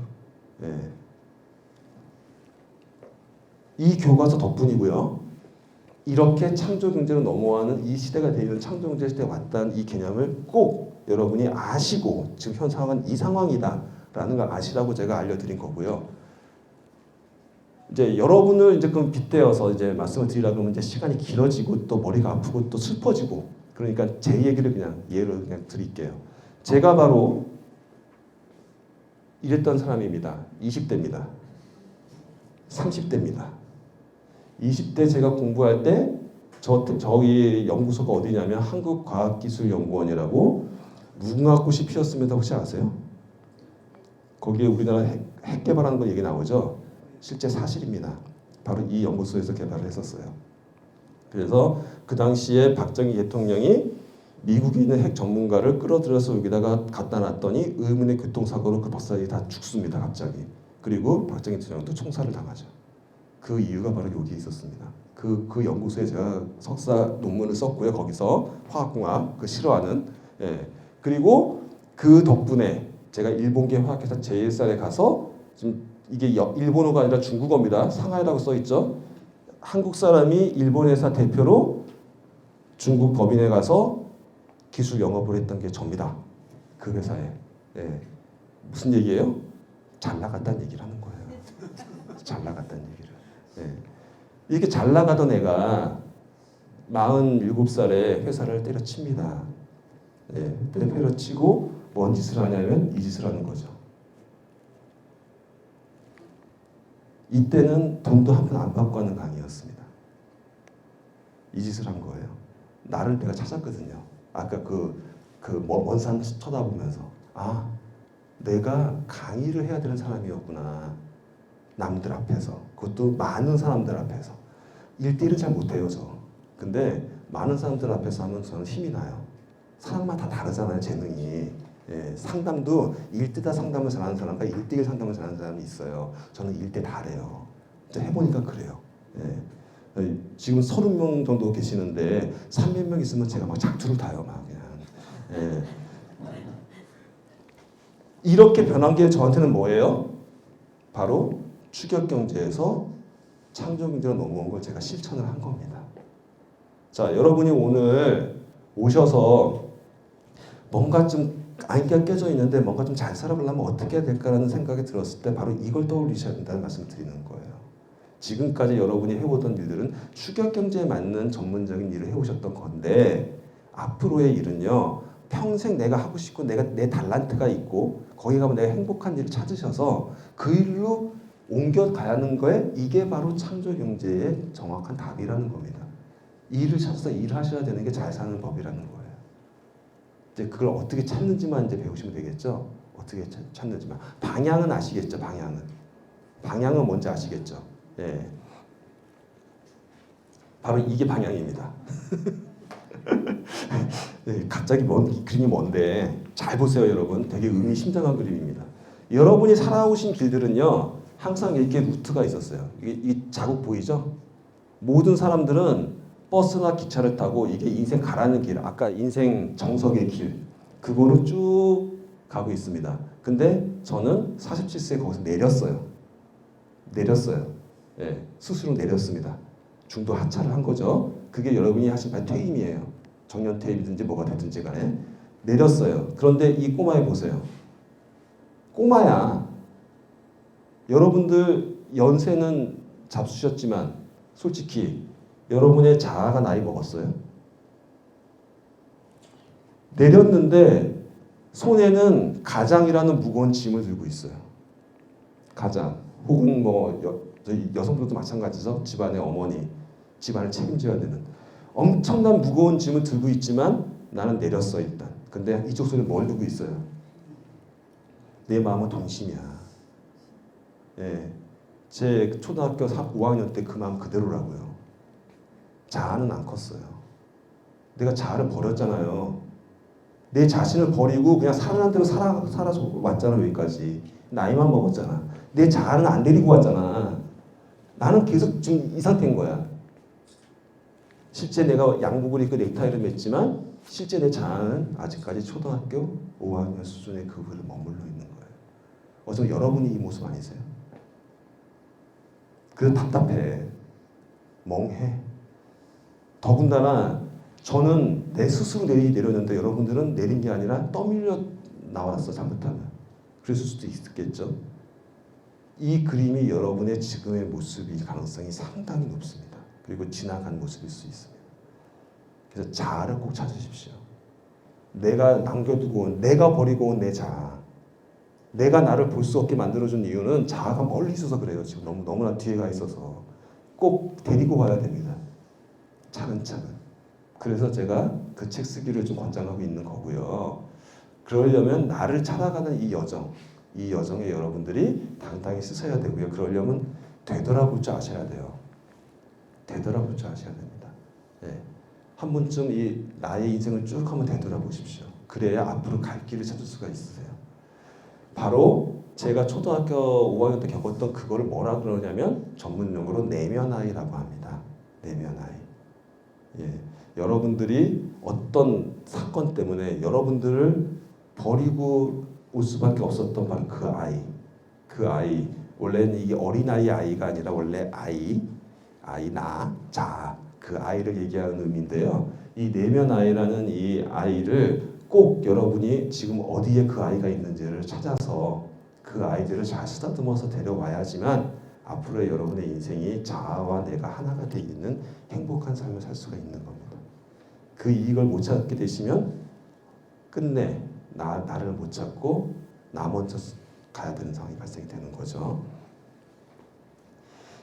예. 이 교과서 덕분이고요. 이렇게 창조경제로 넘어가는 이 시대가 되는 창조경제 시대에 왔다는 이 개념을 꼭 여러분이 아시고 지금 현 상황은 이 상황이다라는 걸 아시라고 제가 알려드린 거고요. 이제 여러분을 이제 그럼 빗대어서 이제 말씀을 드리려고 하면 이제 시간이 길어지고 또 머리가 아프고 또 슬퍼지고 그러니까 제 얘기를 그냥 예를 그냥 드릴게요. 제가 바로 이랬던 사람입니다. 20대입니다. 30대입니다. 20대 제가 공부할 때 저희 연구소가 어디냐면 한국과학기술연구원이라고 무궁화꽃이 피었습니다. 혹시 아세요? 거기에 우리나라 핵 개발하는 거 얘기 나오죠. 실제 사실입니다. 바로 이 연구소에서 개발을 했었어요. 그래서 그 당시에 박정희 대통령이 미국에 있는 핵 전문가를 끌어들여서 여기다가 갖다 놨더니 의문의 교통사고로 그 박사들이 다 죽습니다. 갑자기. 그리고 박정희 대통령도 총살을 당하죠. 그 이유가 바로 여기 있었습니다. 그 연구소에 제가 석사 논문을 썼고요. 거기서 화학공학 그 싫어하는. 예. 그리고 그 덕분에 제가 일본계 화학회사 JSR에 가서 지금 이게 일본어가 아니라 중국어입니다. 상하이라고 써 있죠. 한국 사람이 일본 회사 대표로 중국 법인에 가서 기술 영업을 했던 게 접니다. 그 회사에. 예. 무슨 얘기예요? 잘 나갔다는 얘기를 하는 거예요. 잘 나갔다는 얘기를. 예. 이렇게 잘 나가던 애가 47살에 회사를 때려칩니다. 예. 때려치고 뭔 짓을 하냐면 이 짓을 하는 거죠. 이때는 돈도 한 푼 안 받고 하는 강의였습니다. 이 짓을 한 거예요. 나를 내가 찾았거든요. 아까 먼 산 쳐다보면서 아, 내가 강의를 해야 되는 사람이었구나. 남들 앞에서. 그것도 많은 사람들 앞에서. 1대1은 잘 못해요, 저. 근데 많은 사람들 앞에서 하면 저는 힘이 나요. 사람마다 다 다르잖아요, 재능이. 예, 상담도 1대다 상담을 잘하는 사람과 1대1 상담을 잘하는 사람이 있어요. 저는 1대 다래요. 해보니까 그래요. 예. 지금 30명 정도 계시는데 300명 있으면 제가 막 작두를 타요, 막 그냥. 예. 이렇게 변한 게 저한테는 뭐예요? 바로 추격경제에서 창조경제로 넘어온 걸 제가 실천을 한 겁니다. 자, 여러분이 오늘 오셔서 뭔가 좀 안개가 껴져 있는데 뭔가 좀 잘 살아보려면 어떻게 해야 될까라는 생각이 들었을 때 바로 이걸 떠올리셔야 된다는 말씀을 드리는 거예요. 지금까지 여러분이 해오던 일들은 추격경제에 맞는 전문적인 일을 해오셨던 건데 앞으로의 일은요. 평생 내가 하고 싶고 내 달란트가 있고 거기 가면 내가 행복한 일을 찾으셔서 그 일로 옮겨가야 하는 거에 이게 바로 창조경제의 정확한 답이라는 겁니다. 일을 찾아서 일을 하셔야 되는 게 잘 사는 법이라는 거예요. 이제 그걸 어떻게 찾는지만 이제 배우시면 되겠죠. 어떻게 찾는지만 방향은 아시겠죠. 방향은 뭔지 아시겠죠. 예, 바로 이게 방향입니다. 네, 갑자기 그림이 뭔데 잘 보세요, 여러분. 되게 의미심장한 그림입니다. 여러분이 살아오신 길들은요, 항상 이렇게 루트가 있었어요. 이 자국 보이죠? 모든 사람들은 버스나 기차를 타고 이게 인생 가라는 길, 아까 인생 정석의 길, 그거를 쭉 가고 있습니다. 근데 저는 47세에 거기서 내렸어요. 예, 스스로 내렸습니다. 중도 하차를 한 거죠. 그게 여러분이 하신 바의 퇴임이에요. 정년 퇴임이든지 뭐가 됐든지 간에 내렸어요. 그런데 이 꼬마에 보세요. 꼬마야. 여러분들 연세는 잡수셨지만 솔직히 여러분의 자아가 나이 먹었어요? 내렸는데 손에는 가장이라는 무거운 짐을 들고 있어요. 가장 혹은 저희 여성들도 마찬가지죠. 집안의 어머니, 집안을 책임져야 되는 엄청난 무거운 짐을 들고 있지만 나는 내렸어 일단. 근데 이쪽 손에 뭘 들고 있어요? 내 마음은 동심이야. 예, 제 초등학교 5학년 때 그 마음 그대로라고요. 자아는 안 컸어요. 내가 자아를 버렸잖아요. 내 자신을 버리고 그냥 살아난 대로 살아서 왔잖아. 여기까지 나이만 먹었잖아. 내 자아는 안 데리고 왔잖아. 나는 계속 지금 이 상태인 거야. 실제 내가 양복을 입고 넥타이를 맸지만 실제 내 자아는 아직까지 초등학교 5학년 수준의 그거를 머물러 있는 거예요. 어쩌면 여러분이 이 모습 아니세요? 그래서 답답해. 멍해. 더군다나 저는 내 스스로 내렸는데 여러분들은 내린 게 아니라 떠밀려 나왔어. 잘못하면. 그랬을 수도 있겠죠. 이 그림이 여러분의 지금의 모습일 가능성이 상당히 높습니다. 그리고 지나간 모습일 수 있습니다. 그래서 자아를 꼭 찾으십시오. 내가 남겨두고 온, 내가 버리고 온 내 자아. 내가 나를 볼 수 없게 만들어준 이유는 자아가 멀리 있어서 그래요. 지금 너무나 뒤에 가 있어서. 꼭 데리고 와야 됩니다. 차근차근. 그래서 제가 그 책 쓰기를 좀 권장하고 있는 거고요. 그러려면 나를 찾아가는 이 여정에 여러분들이 당당히 쓰셔야 되고요. 그러려면 되돌아볼 줄 아셔야 돼요. 되돌아볼 줄 아셔야 됩니다. 네. 한 번쯤 이 나의 인생을 쭉 한번 되돌아보십시오. 그래야 앞으로 갈 길을 찾을 수가 있으세요. 바로 제가 초등학교 5학년 때 겪었던 그거를 뭐라 그러냐면 전문용어로 내면아이라고 합니다. 내면아이. 예. 여러분들이 어떤 사건 때문에 여러분들을 버리고 올 수밖에 없었던 바로 그 아이. 원래는 이게 어린아이 아이가 아니라 원래 그 아이를 얘기하는 의미인데요. 이 내면아이라는 이 아이를 꼭 여러분이 지금 어디에 그 아이가 있는지를 찾아서 그 아이들을 잘 쓰다듬어서 데려와야지만 앞으로의 여러분의 인생이 자아와 내가 하나가 돼 있는 행복한 삶을 살 수가 있는 겁니다. 그 이익을 못 찾게 되시면 끝내 나를 못 찾고 나 먼저 가야 되는 상황이 발생이 되는 거죠.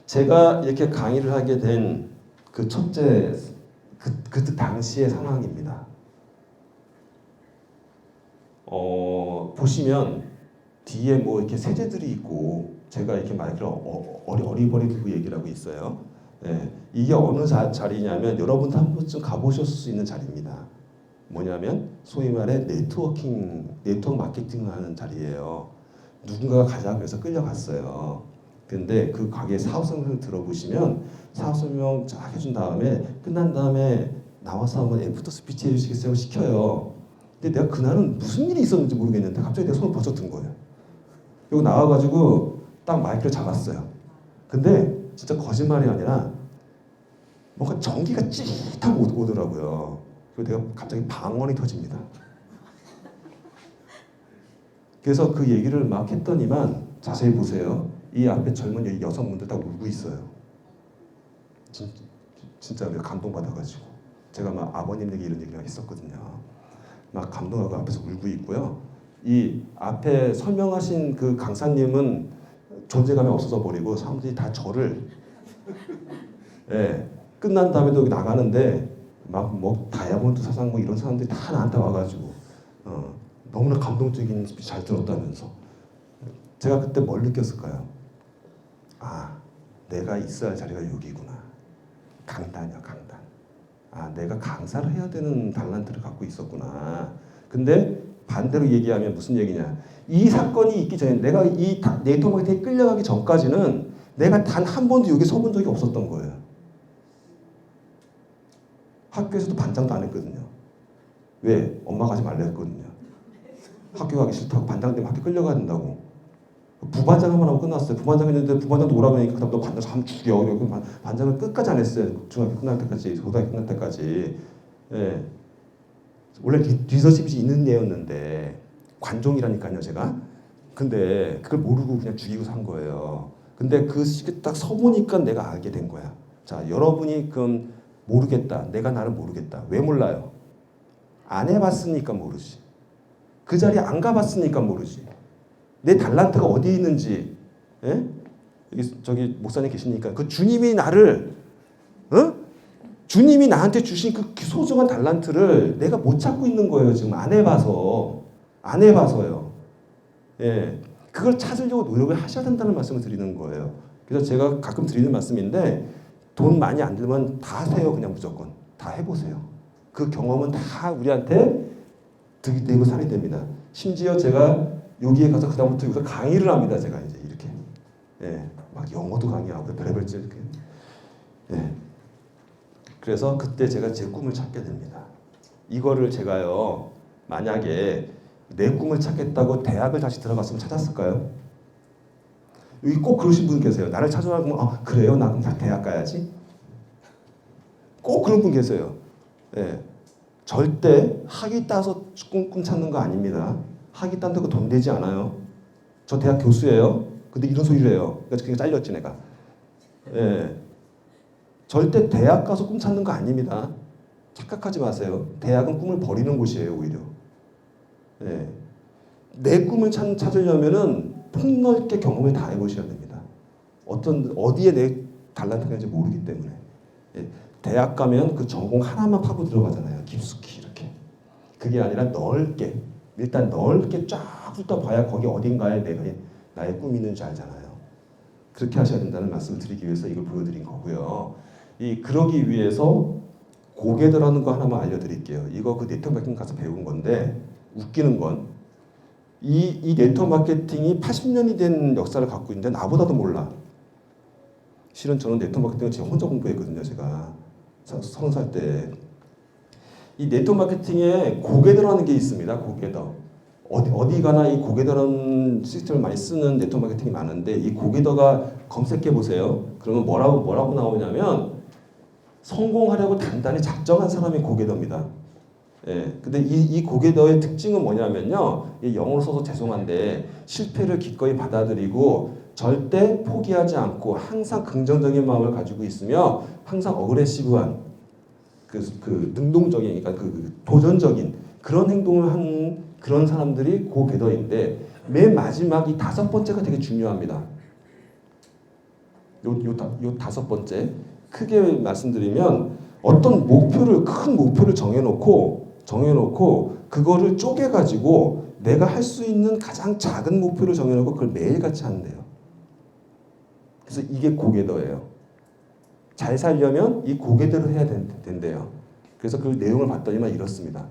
제가 이렇게 강의를 하게 된 그 첫째 그 당시의 상황입니다. 보시면 뒤에 뭐 이렇게 세제들이 있고 제가 이렇게 마이크를 어리버리 얘기를 하고 있어요. 네, 이게 어느 자리냐면 여러분도 한 번쯤 가보셨을 수 있는 자리입니다. 뭐냐면 소위 말해 네트워크 마케팅을 하는 자리예요. 누군가가 가자고 해서 끌려갔어요. 근데 그 가게 사업 설명을 들어보시면 사업 설명 쫙 해준 다음에 끝난 다음에 나와서 한번 애프터 스피치 해주시겠어요? 시켜요. 근데 내가 그날은 무슨 일이 있었는지 모르겠는데 갑자기 내 손을 버쩍든 거예요. 그리고 나와가지고 딱 마이크를 잡았어요. 근데 진짜 거짓말이 아니라 뭔가 전기가 찌릿하고 오더라고요. 그리고 내가 갑자기 방언이 터집니다. 그래서 그 얘기를 막 했더니만 자세히 보세요. 이 앞에 젊은 여성분들 다 울고 있어요. 진짜 감동받아가지고 제가 막 아버님에게 이런 얘기를 했었거든요. 막 감동하고 앞에서 울고 있고요. 이 앞에 설명하신 그 강사님은 존재감이 없어져 버리고 사람들이 다 저를 끝난 다음에도 나가는데 막 뭐 다이아몬드 사상 뭐 이런 사람들이 다 나한테 와가지고 너무나 감동적인 스피치 잘 들었다면서 제가 그때 뭘 느꼈을까요? 아, 내가 있어야 할 자리가 여기구나. 강단이야, 강단. 아, 내가 강사를 해야 되는 달란트를 갖고 있었구나. 근데 반대로 얘기하면 무슨 얘기냐? 이 사건이 있기 전에 내가 이 네이버 마케팅에 끌려가기 전까지는 내가 단 한 번도 여기 서본 적이 없었던 거예요. 학교에서도 반장도 안 했거든요. 왜? 엄마가 하지 말라 했거든요. 학교 가기 싫다고 반장 되면 학교 끌려가야 된다고. 부반장 한번 하고 끝났어요. 부반장 했는데 부반장도 오라고 하니까 그다음 너 반장 한번 죽여. 반장을 끝까지 안 했어요. 중학교 끝날 때까지, 고등학교 끝날 때까지. 예. 원래 리더십이 있는 애였는데 관종이라니까요, 제가. 근데 그걸 모르고 그냥 죽이고 산 거예요. 근데 그 시기 딱 서보니까 내가 알게 된 거야. 자, 여러분이 그럼 모르겠다. 내가 나를 모르겠다. 왜 몰라요? 안 해봤으니까 모르지. 그 자리에 안 가봤으니까 모르지. 내 달란트가 어디 있는지, 예? 여기 저기 목사님 계시니까 그 주님이 나를, 주님이 나한테 주신 그 소중한 달란트를 내가 못 찾고 있는 거예요. 지금 안 해봐서요. 예, 그걸 찾으려고 노력을 하셔야 된다는 말씀을 드리는 거예요. 그래서 제가 가끔 드리는 말씀인데 돈 많이 안 들면 다 하세요. 그냥 무조건 다 해보세요. 그 경험은 다 우리한테 득이 되고 살이 됩니다. 심지어 제가 여기에 가서 그다음부터 여기서 강의를 합니다. 제가 이제 이렇게, 예, 막 영어도 강의하고 별의별 이렇게, 예. 그래서 그때 제가 제 꿈을 찾게 됩니다. 이거를 제가요, 만약에 내 꿈을 찾겠다고 대학을 다시 들어갔으면 찾았을까요? 여기 꼭 그러신 분 계세요. 나를 찾아가면 그래요? 나 그럼 대학 가야지. 꼭 그런 분 계세요. 예. 절대 학위 따서 꿈 찾는 거 아닙니다. 학위 딴다고 돈 되지 않아요. 저 대학 교수예요. 근데 이런 소리를 해요. 그러니까 그냥 잘렸지 내가. 예. 절대 대학 가서 꿈 찾는 거 아닙니다. 착각하지 마세요. 대학은 꿈을 버리는 곳이에요, 오히려. 예. 내 꿈을 찾으려면은 폭넓게 경험을 다 해보셔야 됩니다. 어디에 내 달란트가 있는지 모르기 때문에. 예. 대학 가면 그 전공 하나만 파고 들어가잖아요. 깊숙이 이렇게. 그게 아니라 넓게, 일단 넓게 쫙 훑어봐야 거기 어딘가에 나의 꿈이 있는지 알잖아요. 그렇게 하셔야 된다는 말씀을 드리기 위해서 이걸 보여드린 거고요. 그러기 위해서 고개더라는 거 하나만 알려드릴게요. 이거 그 네트워크 마케팅 가서 배운 건데 웃기는 건 이 네트워크 마케팅이 80년이 된 역사를 갖고 있는데 나보다도 몰라. 실은 저는 네트워크 마케팅을 제가 혼자 공부했거든요. 제가 30살 때. 이 네트워크 마케팅에 고개더라는 게 있습니다. 고개더. 어디 가나 이 고개더라는 시스템을 많이 쓰는 네트워크 마케팅이 많은데 이 고개더가 검색해 보세요. 그러면 뭐라고 나오냐면 성공하려고 단단히 작정한 사람이 고개더입니다. 예. 근데 이 고개더의 특징은 뭐냐면요. 영어로 써서 죄송한데 실패를 기꺼이 받아들이고 절대 포기하지 않고 항상 긍정적인 마음을 가지고 있으며 항상 어그레시브한 그 능동적인, 그러니까 그 도전적인 그런 행동을 하는 그런 사람들이 고개더인데 맨 마지막 이 5번째가 되게 중요합니다. 요 5번째 크게 말씀드리면 어떤 큰 목표를 정해놓고 그거를 쪼개가지고 내가 할 수 있는 가장 작은 목표를 정해놓고 그걸 매일같이 한대요. 그래서 이게 고개더예요. 잘 살려면 이 고개대로 해야 된대요. 그래서 그 내용을 봤더니만 이렇습니다.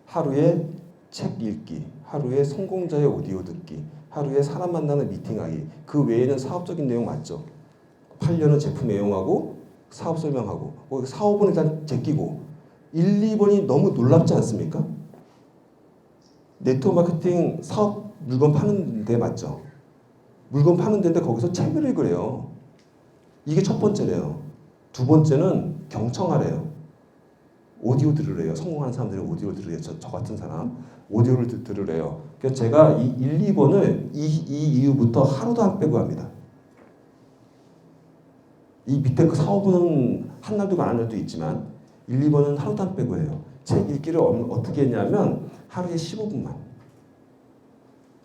하루에 책 읽기, 하루에 성공자의 오디오 듣기, 하루에 사람 만나는 미팅하기. 그 외에는 사업적인 내용 맞죠? 팔려는 제품 애용하고 사업 설명하고 사업은 일단 제끼고 1, 2번이 너무 놀랍지 않습니까? 네트워크 마케팅 사업 물건 파는 데 맞죠? 물건 파는 데인데 거기서 책을 읽으래요. 이게 첫 번째래요. 두 번째는 경청하래요. 오디오 들으래요. 성공하는 사람들이 오디오 들으래요. 저 같은 사람 오디오를 들으래요. 그래서 제가 이 1, 2번을 이 이후부터 하루도 안 빼고 합니다. 이 밑에 그 사업은 한 날도 안 한 날도 있지만 1, 2번은 하루도 안 빼고 해요. 책 읽기를 어떻게 했냐면 하루에 15분만.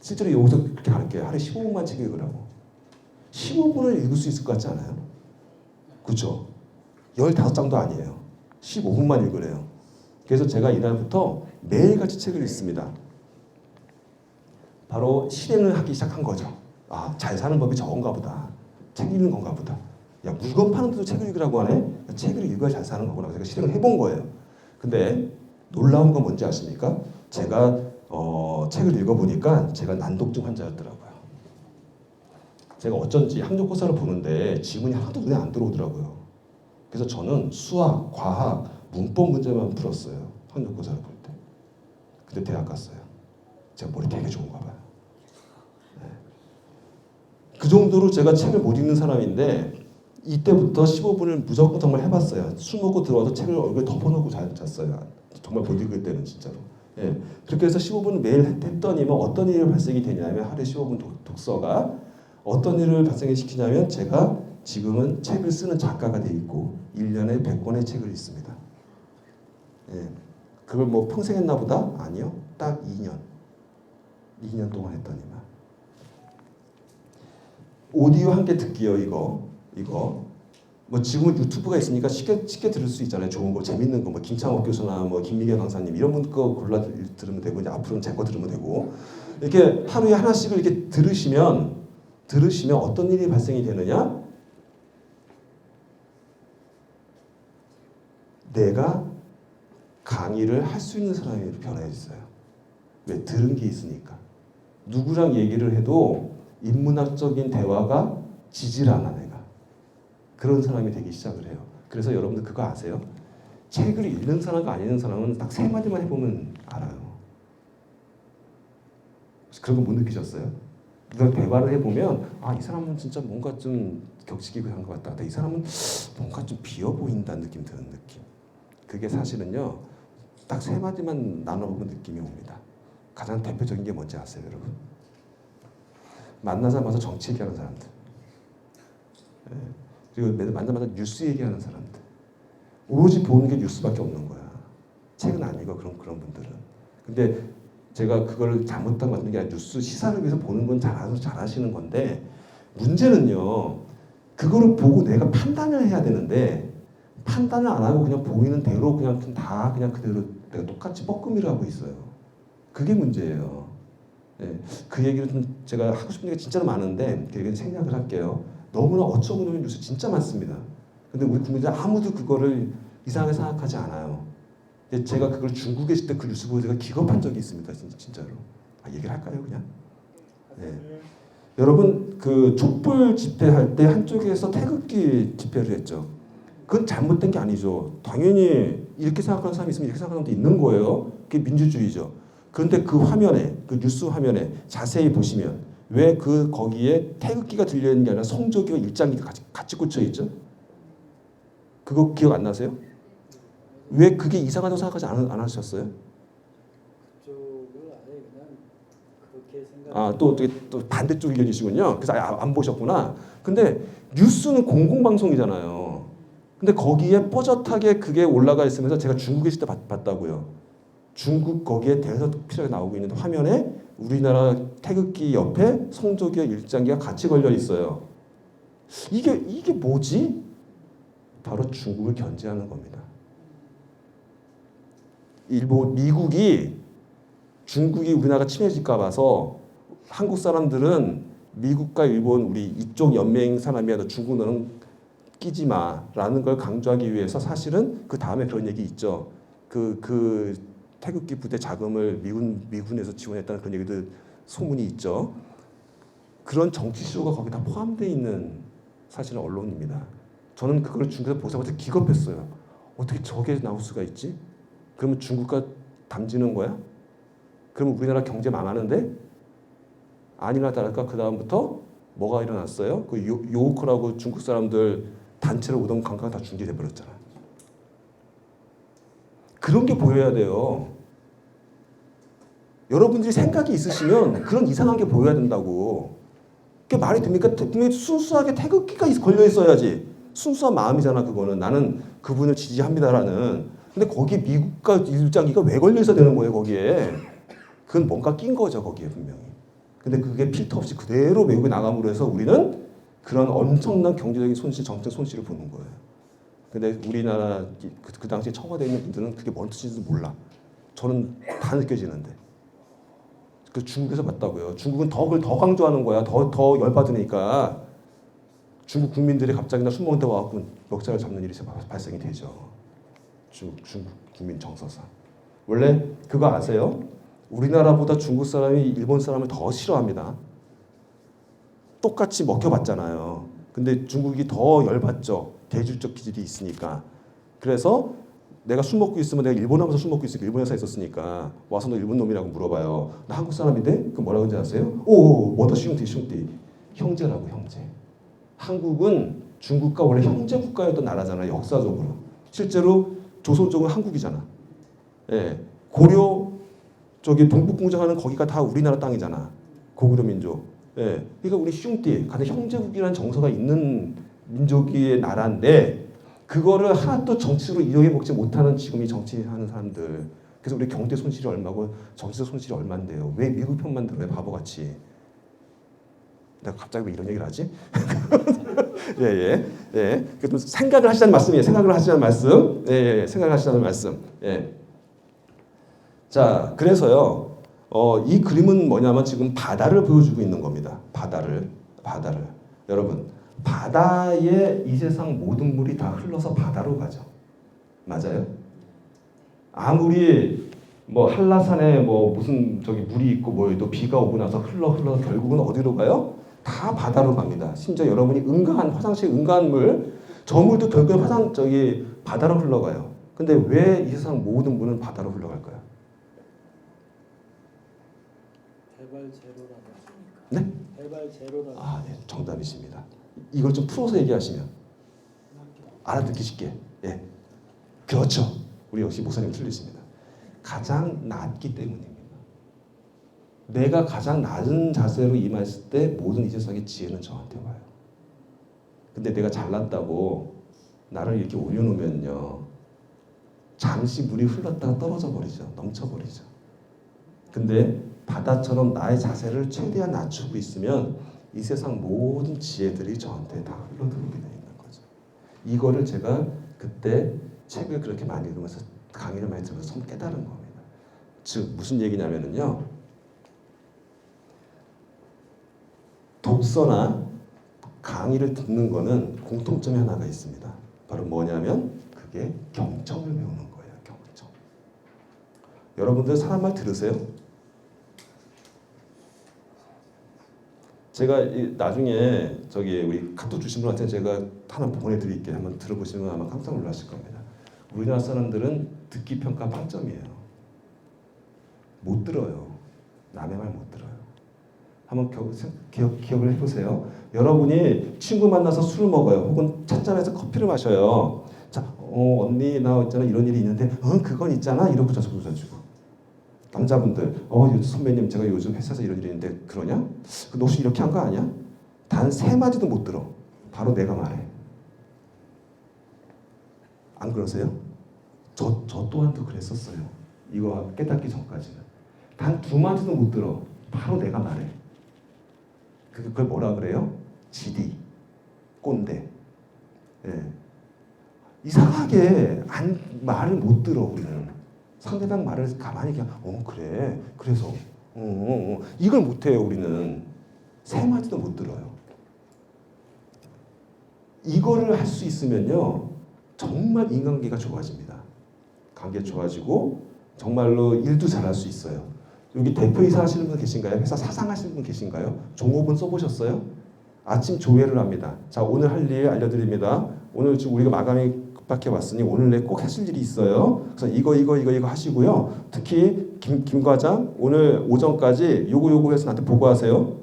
실제로 여기서 그렇게 가르쳐요. 하루에 15분만 책 읽으라고. 15분을 읽을 수 있을 것 같지 않아요? 그렇죠? 15장도 아니에요. 15분만 읽으래요. 그래서 제가 이날부터 매일같이 책을 읽습니다. 바로 실행을 하기 시작한 거죠. 잘 사는 법이 저건가 보다. 책 읽는 건가 보다. 야, 물건 파는 데도 책을 읽으라고 하네? 책을 읽어야 잘 사는 거구나. 그래서 실행을 해본 거예요. 근데 놀라운 건 뭔지 아십니까? 제가 책을 읽어보니까 제가 난독증 환자였더라고요. 제가 어쩐지 학력고사를 보는데 지문이 하나도 눈에 안 들어오더라고요. 그래서 저는 수학, 과학, 문법 문제만 풀었어요. 학력고사를 볼 때. 근데 대학 갔어요. 제가 머리 되게 좋은가 봐요. 네. 그 정도로 제가 책을 못 읽는 사람인데 이때부터 15분을 무조건 정말 해봤어요. 술 먹고 들어와서 책을 얼굴에 덮어놓고 잤어요. 정말 못 읽을 때는 진짜로. 예. 그렇게 해서 15분을 매일 했더니만 어떤 일이 발생이 되냐면 하루에 15분 독서가 어떤 일을 발생시키냐면 제가 지금은 책을 쓰는 작가가 돼 있고 1년에 100권의 책을 읽습니다. 예. 그걸 뭐 평생 했나 보다? 아니요. 딱 2년 동안 했더니만. 오디오 한 개 듣기요. 이거 뭐 지금은 유튜브가 있으니까 쉽게 들을 수 있잖아요. 좋은 거, 재밌는 거, 뭐 김창옥 교수나 뭐 김미경 강사님 이런 분 거 골라 들으면 되고 이제 앞으로는 제 거 들으면 되고 이렇게 하루에 하나씩을 이렇게 들으시면 어떤 일이 발생이 되느냐? 내가 강의를 할 수 있는 사람이 변해있어요. 왜? 들은 게 있으니까. 누구랑 얘기를 해도 인문학적인 대화가 지질 않아 내가. 그런 사람이 되기 시작을 해요. 그래서 여러분들 그거 아세요? 책을 읽는 사람과 안 읽는 사람은 딱 3마디만 해보면 알아요. 그런 거 못 느끼셨어요? 누가 대화를 해보면 이 사람은 진짜 뭔가 좀 격식이고 한 것 같다. 이 사람은 뭔가 좀 비어 보인다는 느낌 드는 느낌. 그게 사실은요. 딱 3마디만 나눠보면 느낌이 옵니다. 가장 대표적인 게 뭔지 아세요, 여러분? 만나자마자 정치 얘기하는 사람들. 네. 그리고 만나자마자 뉴스 얘기하는 사람들. 오로지 보는 게 뉴스밖에 없는 거야. 책은 안 읽어, 그런 분들은. 근데 제가 그걸 잘못한 것 같은 게 아니라 뉴스 시사를 위해서 보는 건 잘하시는 건데 문제는요. 그거를 보고 내가 판단을 해야 되는데 판단을 안 하고 그냥 보이는 대로 그냥 그대로 내가 똑같이 뻐끔이를 하고 있어요. 그게 문제예요. 네, 그 얘기를 좀 제가 하고 싶은 게 진짜로 많은데 그 얘기는 생략을 할게요. 너무나 어처구니없는 뉴스 진짜 많습니다. 근데 우리 국민들 아무도 그거를 이상하게 생각하지 않아요. 제가 그걸 중국에 있을 때 그 뉴스 보고 제가 기겁한 적이 있습니다. 진짜로. 얘기를 할까요, 그냥? 네. 여러분 그 촛불 집회할 때 한쪽에서 태극기 집회를 했죠. 그건 잘못된 게 아니죠. 당연히 이렇게 생각하는 사람이 있으면 이렇게 생각하는 사람도 있는 거예요. 그게 민주주의죠. 그런데 그 화면에, 그 뉴스 화면에 자세히 보시면 왜 거기에 태극기가 들려 있는 게 아니라 성조기와 일장기가 같이 꽂혀 있죠? 그거 기억 안 나세요? 왜 그게 이상하다고 생각하지 안 하셨어요? 그쪽을 아예 그냥 그렇게 생각. 또 반대쪽 의견이시군요. 그래서 안 보셨구나. 근데 뉴스는 공공방송이잖아요. 근데 거기에 뻐젓하게 그게 올라가 있으면서 제가 중국에 있을 때 봤다고요. 중국 거기에 대서특필하게 나오고 있는 화면에 우리나라 태극기 옆에 성조기와 일장기가 같이 걸려 있어요. 이게 뭐지? 바로 중국을 견제하는 겁니다. 중국이 우리나라 침해질까 봐서 한국 사람들은 미국과 일본 우리 이쪽 연맹 사람이야 너 중국 너는 끼지 마라는 걸 강조하기 위해서 사실은 그 다음에 그런 얘기 있죠. 그 태극기 부대 자금을 미군에서 지원했다는 그런 얘기들 소문이 있죠. 그런 정치 쇼가 거기 다 포함되어 있는 사실은 언론입니다. 저는 그걸 중국에서 보자마자 기겁했어요. 어떻게 저게 나올 수가 있지? 그러면 중국과 담지는 거야? 그러면 우리나라 경제 망하는데? 아니나 다를까 그 다음부터 뭐가 일어났어요? 그 요우커라고 중국 사람들 단체로 오던 관광 다 중지돼 버렸잖아. 그런 게 보여야 돼요. 여러분들이 생각이 있으시면 그런 이상한 게 보여야 된다고. 그게 말이 됩니까? 분명히 순수하게 태극기가 걸려 있어야지. 순수한 마음이잖아 그거는. 나는 그분을 지지합니다라는. 근데 거기 미국과 일장기가 왜 걸려 있어야 되는 거예요 거기에. 그건 뭔가 낀 거죠 거기에 분명히. 근데 그게 필터 없이 그대로 외국에 나감으로 해서 우리는 그런 엄청난 경제적인 손실, 정책 손실을 보는 거예요. 근데 우리나라 그 당시에 청와대에 있는 분들은 그게 뭔 뜻인지도 몰라. 저는 다 느껴지는데. 그 중국에서 봤다고요. 중국은 그걸 더 강조하는 거야. 더 열받으니까 중국 국민들이 갑자기 술 먹는 데 와갖고 멱살을 잡는 일이 발생이 되죠. 중국 국민 정서상. 원래 그거 아세요? 우리나라보다 중국 사람이 일본 사람을 더 싫어합니다. 똑같이 먹혀봤잖아요. 근데 중국이 더 열받죠. 대중적 기질이 있으니까. 그래서 내가 술 먹고 있으면 내가 일본 하면서 술 먹고 있으니까 일본 회사에 있었으니까 와서 너 일본 놈이라고 물어봐요. 나 한국 사람인데? 그럼 뭐라고 하는지 아세요? 오, 뭐더 슝띠. 형제라고 형제. 한국은 중국과 원래 형제 국가였던 나라잖아요. 역사적으로. 실제로 조선 쪽은 한국이잖아. 예, 고려 저기 동북공정하는 거기가 다 우리나라 땅이잖아. 고구려 민족. 예, 그러니까 우리 슝띠, 가장 형제국이라는 정서가 있는 민족의 나라인데 그거를 하나도 정치로 이용해 먹지 못하는 지금 이 정치하는 사람들. 그래서 우리 경제 손실이 얼마고 정치적 손실이 얼마인데요. 왜 미국 편만 들어요? 바보같이. 내가 갑자기 왜 이런 얘기를 하지? 예. 그 생각을 하시자는 말씀이에요. 생각을 하시자는 말씀. 생각을 하시자는 말씀. 예. 자, 그래서요. 이 그림은 뭐냐면 지금 바다를 보여주고 있는 겁니다. 바다를. 여러분, 바다에 이 세상 모든 물이 다 흘러서 바다로 가죠. 맞아요? 아무리 뭐 한라산에 뭐 무슨 저기 물이 있고 뭐해도 비가 오고 나서 흘러 결국은 어디로 가요? 다 바다로 갑니다. 심지어 여러분이 응가한 화장실 응가한 물, 저 물도 결국은 저기 바다로 흘러가요. 근데 왜 이 세상 모든 물은 바다로 흘러갈까요? 개발 제로라고 하십니까? 네? 개발 제로라고. 아, 네, 정답이십니다. 이걸 좀 풀어서 얘기하시면 알아듣기 쉽게. 예, 그렇죠. 우리 역시 목사님 틀리십니다. 가장 낮기 때문입니다. 내가 가장 낮은 자세로 임했을 때 모든 이 세상의 지혜는 저한테 와요. 근데 내가 잘났다고 나를 이렇게 올려놓으면요, 잠시 물이 흘렀다가 떨어져 버리죠. 넘쳐버리죠. 근데 바다처럼 나의 자세를 최대한 낮추고 있으면 이 세상 모든 지혜들이 저한테 다 흘러들어오게 되어 있는 거죠. 이거를 제가 그때 책을 그렇게 많이 읽으면서 강의를 많이 들으면서 처음 깨달은 겁니다. 즉 무슨 얘기냐면요, 독서나 강의를 듣는 거는 공통점이 하나가 있습니다. 바로 뭐냐면 그게 경청을 배우는 거예요. 경청. 여러분들 사람 말 들으세요? 제가 나중에 저기 우리 카톡 주신 분한테 제가 하나 보내드릴게요. 한번 들어보시면 아마 깜짝 놀라실 겁니다. 우리나라 사람들은 듣기 평가 8점이에요. 못 들어요. 남의 말 못 들어요. 한번 기억을 해보세요. 여러분이 친구 만나서 술을 먹어요. 혹은 찻잔에서 커피를 마셔요. 자, 언니 나 있잖아 이런 일이 있는데, 그건 있잖아 이러고 저러고 남자분들, 선배님 제가 요즘 회사에서 이런 일이 있는데 그러냐? 너 혹시 이렇게 한 거 아니야? 단 세 마디도 못 들어. 바로 내가 말해. 안 그러세요? 저 또한도 그랬었어요. 이거 깨닫기 전까지는. 단 두 마디도 못 들어. 바로 내가 말해. 그걸 뭐라 그래요? 지디, 꼰대. 예. 이상하게 말을 못 들어 우리는. 상대방 말을 가만히 그냥 그래 그래서 이걸 못해요. 우리는 세 마디도 못 들어요. 이거를 할 수 있으면요 정말 인간관계가 좋아집니다. 관계 좋아지고 정말로 일도 잘할 수 있어요. 여기 대표이사 하시는 분 계신가요? 회사 사장 하시는 분 계신가요? 종업원 써보셨어요? 아침 조회를 합니다. 자, 오늘 할 일 알려드립니다. 오늘 지금 우리가 마감이 급하게 왔으니 오늘 내 꼭 하실 일이 있어요. 그래서 이거 하시고요. 특히 김 과장 오늘 오전까지 요거 해서 나한테 보고하세요.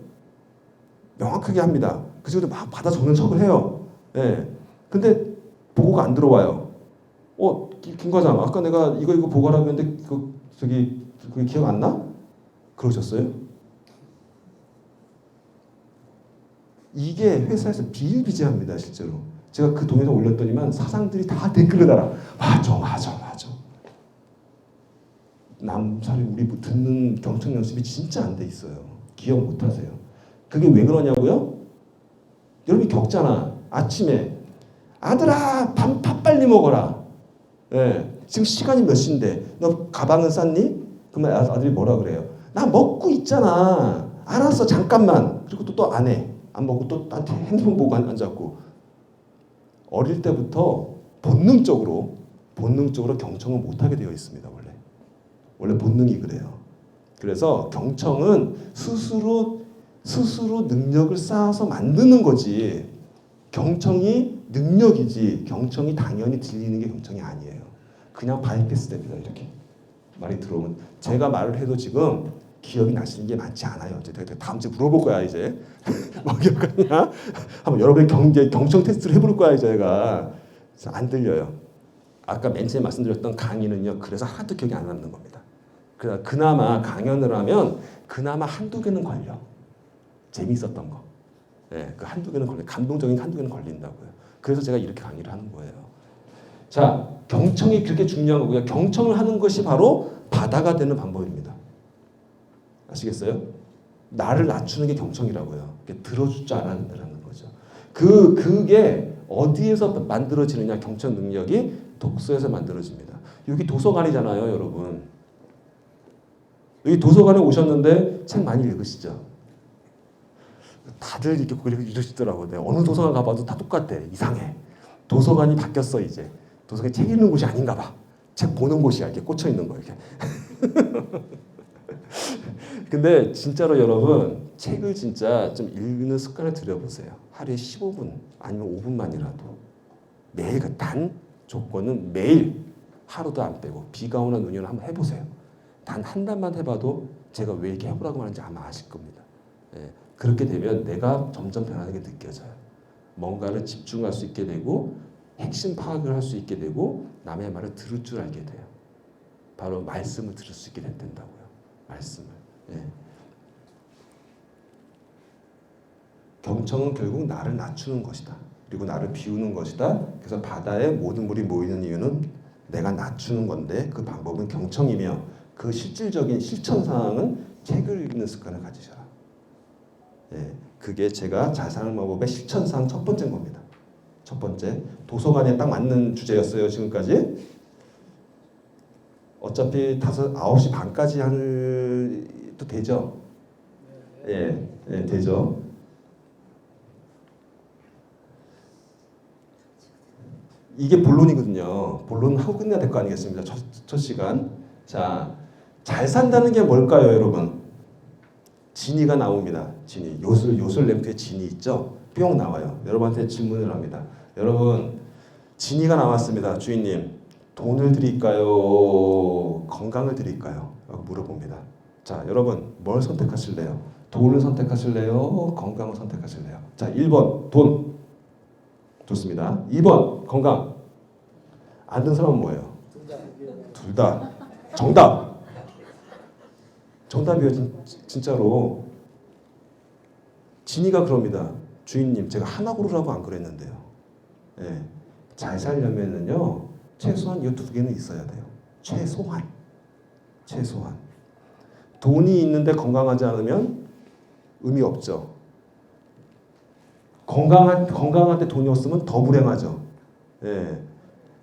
명확하게 합니다. 그 친구들 막 받아 적는 척을 해요. 예. 근데 보고가 안 들어와요. 김 과장 아까 내가 이거 보고하라고 했는데 그게 기억 안 나? 그러셨어요? 이게 회사에서 비일비재합니다. 실제로. 제가 그 동영상 올렸더니만 사장들이 다 댓글을 달아. 맞아. 남살이 우리 듣는 경청 연습이 진짜 안 돼 있어요. 기억 못 하세요. 그게 왜 그러냐고요? 여러분이 겪잖아. 아침에 아들아 밥 빨리 먹어라. 예. 지금 시간이 몇 시인데 너 가방은 쌌니? 그러면 아들이 뭐라 그래요? 나 먹고 있잖아. 알았어 잠깐만. 그리고 또 안 해. 안 먹고 또 나한테 핸드폰 보고 앉았고. 어릴 때부터 본능적으로 경청을 못하게 되어 있습니다. 원래 본능이 그래요. 그래서 경청은 스스로 능력을 쌓아서 만드는 거지. 경청이 능력이지 경청이 당연히 들리는 게 경청이 아니에요. 그냥 바이패스 됩니다. 이렇게 말이 들어오면 제가 말을 해도 지금 기억이 나시는 게 많지 않아요. 이제 다음 주에 물어볼 거야 이제. 뭐 기억하냐? 한번 여러분의 경청 테스트를 해볼 거야 이제 제가. 안 들려요. 아까 맨 처음에 말씀드렸던 강의는요. 그래서 하나도 기억이 안 남는 겁니다. 그나마 강연을 하면 그나마 한두 개는 걸려. 재밌었던 거. 예, 그 한두 개는 걸려. 감동적인 한두 개는 걸린다고요. 그래서 제가 이렇게 강의를 하는 거예요. 자, 경청이 그렇게 중요한 거고요. 경청을 하는 것이 바로 바다가 되는 방법입니다. 아시겠어요? 나를 낮추는 게 경청이라고요. 들어줄 줄 알아야 된다는 거죠. 그게 어디에서 만들어지느냐, 경청 능력이 독서에서 만들어집니다. 여기 도서관이잖아요, 여러분. 여기 도서관에 오셨는데 책 많이 읽으시죠? 다들 이렇게 고개를 이러시더라고요. 내가 어느 도서관 가봐도 다 똑같대. 이상해. 도서관이 바뀌었어, 이제. 도서관이 책 읽는 곳이 아닌가 봐. 책 보는 곳이야. 이렇게 꽂혀 있는 거, 이렇게. 근데 진짜로 여러분, 책을 진짜 좀 읽는 습관을 들여보세요. 하루에 15분, 아니면 5분만이라도. 매일, 단 조건은 매일, 하루도 안 빼고, 비가 오나 눈이 오나 한번 해보세요. 단 한 달만 해봐도 제가 왜 이렇게 해보라고 하는지 아마 아실 겁니다. 예, 그렇게 되면 내가 점점 변하는 게 느껴져요. 뭔가를 집중할 수 있게 되고 핵심 파악을 할 수 있게 되고 남의 말을 들을 줄 알게 돼요. 바로 말씀을 들을 수 있게 된다고요. 말씀을. 예. 경청은 결국 나를 낮추는 것이다. 그리고 나를 비우는 것이다. 그래서 바다에 모든 물이 모이는 이유는 내가 낮추는 건데 그 방법은 경청이며 그 실질적인 실천 사항은 책을 읽는 습관을 가지셔라. 예, 그게 제가 잘 사는 방법의 실천 사항 첫 번째인 겁니다. 첫 번째, 도서관에 딱 맞는 주제였어요. 지금까지. 어차피 9시 반까지 또 되죠? 예, 예, 되죠. 이게 본론이거든요. 본론 하고 끝내야 될 거 아니겠습니까? 첫 시간. 자, 잘 산다는 게 뭘까요, 여러분? 진이가 나옵니다. 진이. 요술 램프에 진이 있죠? 뿅 나와요. 여러분한테 질문을 합니다. 여러분, 진이가 나왔습니다. 주인님, 돈을 드릴까요? 건강을 드릴까요? 라고 물어봅니다. 자, 여러분, 뭘 선택하실래요? 돈을 선택하실래요? 건강을 선택하실래요? 자, 1번, 돈. 좋습니다. 2번, 건강. 안 든 사람은 뭐예요? 둘 다. 정답. 정답이에요. 진짜로. 진이가 그럽니다. 주인님, 제가 하나 고르라고 안 그랬는데요. 예, 잘 살려면은요, 최소한 이 두 개는 있어야 돼요. 최소한. 돈이 있는데 건강하지 않으면 의미 없죠. 건강한데 돈이 없으면 더 불행하죠. 예,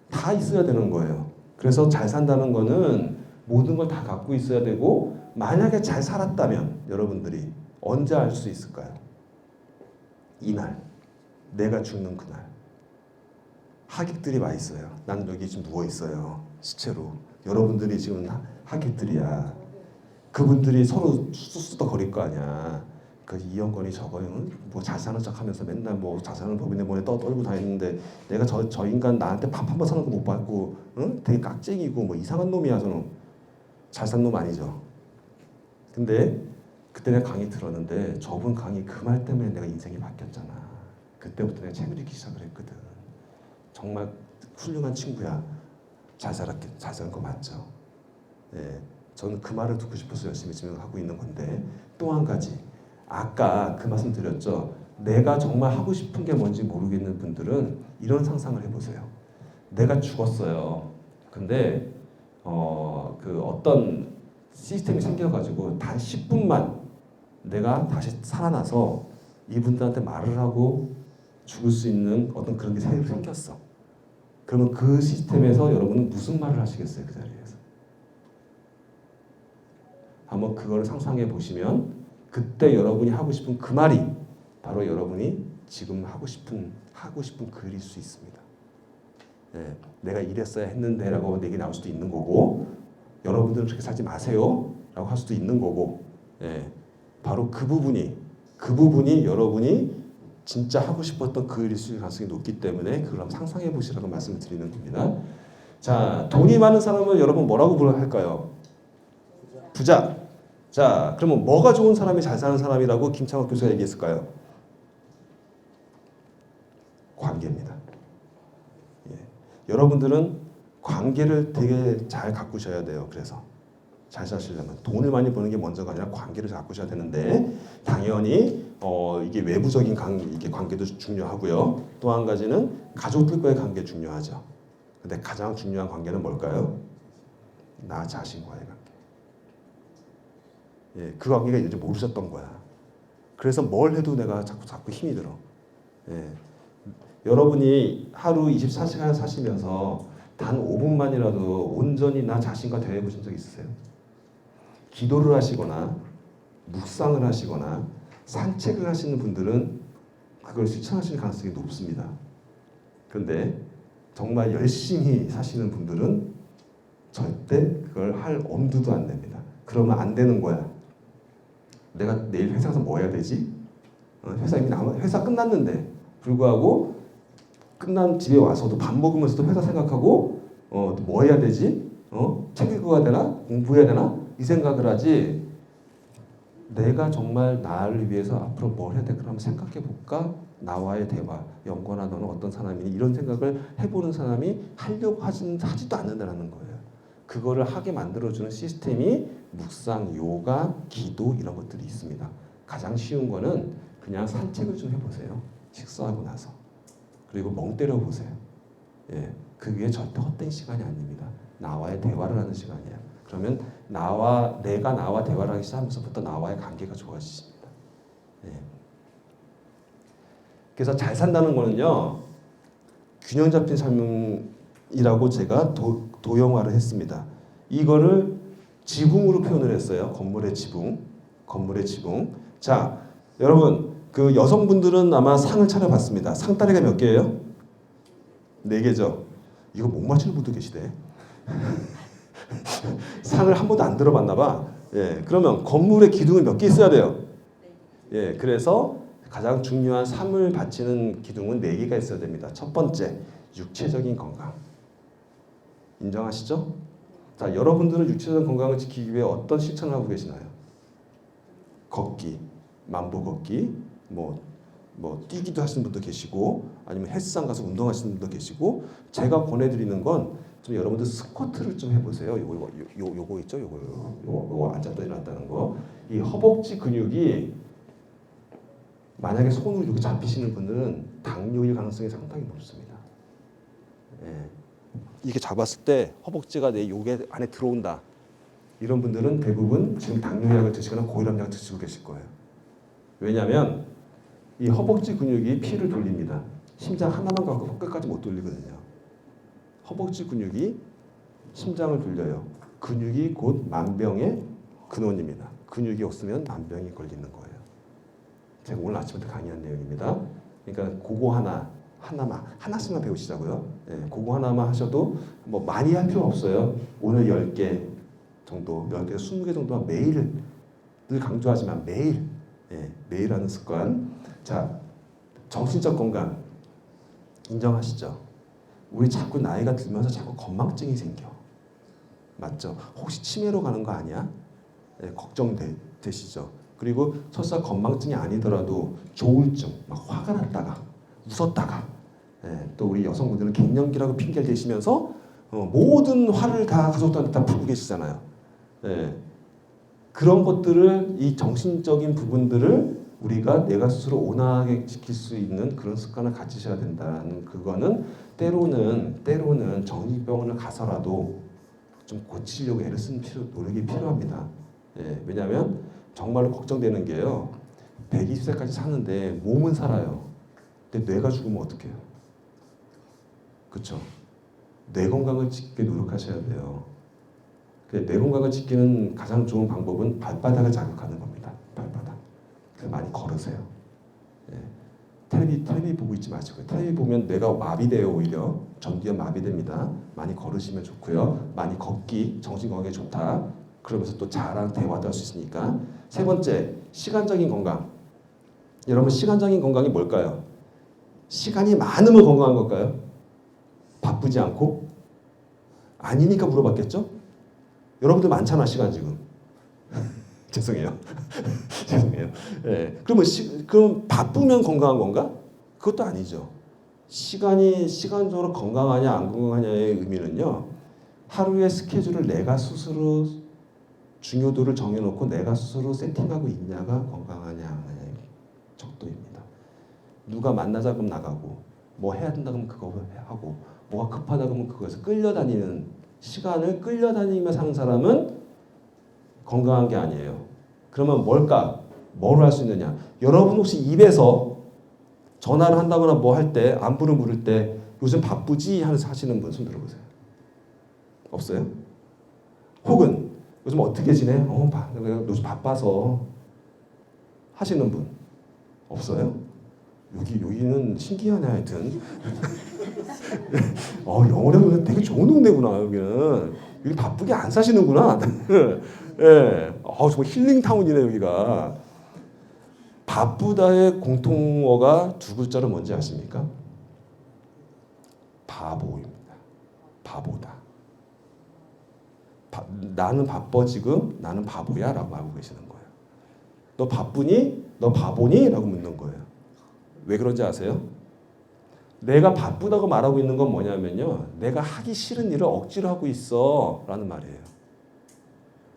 다 있어야 되는 거예요. 그래서 잘 산다는 거는 모든 걸 다 갖고 있어야 되고, 만약에 잘 살았다면 여러분들이 언제 알 수 있을까요? 이날, 내가 죽는 그날. 하객들이 와 있어요. 난 여기 지금 누워 있어요. 시체로. 여러분들이 지금 하객들이야. 그분들이 서로 수수덕거릴 거 아니야. 그 이영건이 저거는 뭐 잘 사는 척하면서 맨날 뭐 잘 사는 법인데 뭐에 떠들고 다니는데 내가 저 인간 나한테 밥 한 번 사는 거 못 받고, 응? 되게 깍쟁이고 뭐 이상한 놈이야 저는. 잘 산 놈 아니죠. 근데 그때 내가 강의 들었는데 저분 강의 그 말 때문에 내가 인생이 바뀌었잖아. 그때부터 내가 책을 읽기 시작을 했거든. 정말 훌륭한 친구야. 잘 사는 거 맞죠? 네, 저는 그 말을 듣고 싶어서 열심히 지금 하고 있는 건데, 또 한 가지, 아까 그 말씀 드렸죠. 내가 정말 하고 싶은 게 뭔지 모르겠는 분들은 이런 상상을 해보세요. 내가 죽었어요. 근데 그 어떤 시스템이 생겨가지고 단 10분만 내가 다시 살아나서 이분들한테 말을 하고 죽을 수 있는 어떤 그런 게 새로 생겼어. 그러면 그 시스템에서 여러분은 무슨 말을 하시겠어요? 그 자리에서. 한번 그거를 상상해 보시면 그때 여러분이 하고 싶은 그 말이 바로 여러분이 지금 하고 싶은 글일 수 있습니다. 예, 내가 이랬어야 했는데 라고 얘기 나올 수도 있는 거고, 여러분들은 그렇게 살지 마세요 라고 할 수도 있는 거고, 예, 바로 그 부분이 여러분이 진짜 하고 싶었던 그 일일 수 있을 가능성이 높기 때문에 그걸 한번 상상해 보시라고 말씀을 드리는 겁니다. 자, 돈이 많은 사람을 여러분 뭐라고 할까요? 부자. 자, 그러면 뭐가 좋은 사람이 잘 사는 사람이라고 김창호 교수가 얘기했을까요? 관계입니다. 예. 여러분들은 관계를 되게 잘 가꾸셔야 돼요. 그래서 잘 사시려면 돈을 많이 버는 게 먼저가 아니라 관계를 잘 가꾸셔야 되는데 당연히 이게 외부적인 이게 관계도 중요하고요. 또 한 가지는 가족들과의 관계 중요하죠. 근데 가장 중요한 관계는 뭘까요? 나 자신과의 관계. 예, 그 관계가 이제 모르셨던 거야. 그래서 뭘 해도 내가 자꾸 힘이 들어. 예. 여러분이 하루 24시간 사시면서 단 5분만이라도 온전히 나 자신과 대화해 보신 적 있으세요? 기도를 하시거나 묵상을 하시거나 산책을 하시는 분들은 그걸 실천하시는 가능성이 높습니다. 그런데 정말 열심히 사시는 분들은 절대 그걸 할 엄두도 안 냅니다. 그러면 안 되는 거야. 내가 내일 회사 가서 뭐 해야 되지? 회사 끝났는데 불구하고 끝난 집에 와서도 밥 먹으면서도 회사 생각하고 뭐 해야 되지? 책 읽어야 되나? 공부해야 되나? 이 생각을 하지. 내가 정말 나를 위해서 앞으로 뭘 해야 될까 한번 생각해 볼까? 나와의 대화, 영건아 너는 어떤 사람이니? 이런 생각을 해보는 사람이 하려고 하지도 않는다는 거예요. 그거를 하게 만들어주는 시스템이 묵상, 요가, 기도 이런 것들이 있습니다. 가장 쉬운 거는 그냥 산책을 좀 해보세요. 식사하고 나서. 그리고 멍 때려보세요. 예, 그게 절대 헛된 시간이 아닙니다. 나와의 대화를 하는 시간이에요. 그러면 내가 나와 대화를 하기 시작하면서부터 나와의 관계가 좋아지십니다. 예. 그래서 잘 산다는 거는요, 균형 잡힌 삶이라고 제가 도형화를 했습니다. 이거를 지붕으로 표현을 했어요. 건물의 지붕. 자, 여러분, 그 여성분들은 아마 상을 차려봤습니다. 상다리가 몇 개예요? 4개죠. 이거 못 맞추는 분도 계시대. 상을 한 번도 안 들어봤나 봐. 예, 그러면 건물의 기둥은 몇 개 있어야 돼요? 예, 그래서 가장 중요한 삶을 바치는 기둥은 4개가 있어야 됩니다. 첫 번째, 육체적인 건강. 인정하시죠? 자, 여러분들은 육체적 건강을 지키기 위해 어떤 실천을 하고 계시나요? 걷기, 만보 걷기, 뭐 뛰기도 하시는 분도 계시고, 아니면 헬스장 가서 운동하시는 분도 계시고, 제가 권해드리는 건 좀 여러분들 스쿼트를 좀 해보세요. 요거 있죠? 요거 앉았다 일어났다는 거. 이 허벅지 근육이 만약에 손으로 이렇게 잡히시는 분들은 당뇨일 가능성이 상당히 높습니다. 예. 이렇게 잡았을 때 허벅지가 내 요게 안에 들어온다. 이런 분들은 대부분 지금 당뇨약을 드시거나 고혈압약을 드시고 계실 거예요. 왜냐하면 이 허벅지 근육이 피를 돌립니다. 심장 하나만 갖고 끝까지 못 돌리거든요. 허벅지 근육이 심장을 돌려요. 근육이 곧 만병의 근원입니다. 근육이 없으면 만병이 걸리는 거예요. 제가 오늘 아침부터 강의한 내용입니다. 그러니까 그거 하나씩만 배우시자고요. 예, 그거 하나만 하셔도 뭐 많이 할 필요 없어요. 오늘 10개 정도, 10개에서 20개 정도만 매일, 늘 강조하지만 매일, 매일 하는 습관. 자, 정신적 건강 인정하시죠? 우리 자꾸 나이가 들면서 자꾸 건망증이 생겨. 맞죠? 혹시 치매로 가는 거 아니야? 걱정되시죠? 그리고 설사 건망증이 아니더라도 조울증, 막 화가 났다가 웃었다가, 또 우리 여성분들은 갱년기라고 핑계를 대시면서 모든 화를 다 가족들한테 다 풀고 계시잖아요. 그런 것들을, 이 정신적인 부분들을 우리가 내가 스스로 온화하게 지킬 수 있는 그런 습관을 가지셔야 된다는, 그거는 때로는 정신병원을 가서라도 좀 고치려고 애를 쓰는 노력이 필요합니다. 왜냐하면 정말로 걱정되는 게요, 120세까지 사는데 몸은 살아요. 근데 뇌가 죽으면 어떡해요? 그렇죠? 뇌 건강을 지키게 노력하셔야 돼요. 뇌 건강을 지키는 가장 좋은 방법은 발바닥을 자극하는 겁니다. 발바닥. 많이 걸으세요. 텔레비 보고 있지 마시고요. 텔레비 보면 뇌가 마비돼요. 오히려 전두엽 마비됩니다. 많이 걸으시면 좋고요. 많이 걷기 정신 건강에 좋다. 그러면서 또 자랑 대화도 할 수 있으니까. 세 번째, 시간적인 건강. 여러분, 시간적인 건강이 뭘까요? 시간이 많으면 건강한 걸까요? 바쁘지 않고? 아니니까 물어봤겠죠? 여러분들 많잖아 시간 지금. 죄송해요. 죄송해요. 예. 그럼 바쁘면 건강한 건가? 그것도 아니죠. 시간적으로 건강하냐 안 건강하냐의 의미는요. 하루의 스케줄을 내가 스스로 중요도를 정해놓고 내가 스스로 세팅하고 있냐가 건강하냐 안 하냐의 척도입니다. 누가 만나자 그러면 나가고 뭐 해야 된다 그러면 그거 하고 뭐가 급하다 그러면 그거에서 끌려다니는 시간을 끌려다니며 사는 사람은 건강한 게 아니에요. 그러면 뭘까? 뭘 할 수 있느냐? 여러분 혹시 입에서 전화를 한다거나 뭐 할 때 안부를 물을 때 요즘 바쁘지 하시는 분 손 들어보세요. 없어요? 혹은 요즘 어떻게 지내? 요즘 바빠서 하시는 분 없어요? 여기는 신기하네 하여튼. 영어력은 되게 좋은 동네구나 여기는. 여기 바쁘게 안 사시는구나. 예. 정말 힐링타운이네 여기가. 바쁘다의 공통어가 두 글자로 뭔지 아십니까? 바보입니다. 바보다. 나는 바빠 지금 나는 바보야 라고 하고 계시는 거예요. 너 바쁘니? 너 바보니? 라고 묻는 거예요. 왜 그런지 아세요? 내가 바쁘다고 말하고 있는 건 뭐냐면요. 내가 하기 싫은 일을 억지로 하고 있어 라는 말이에요.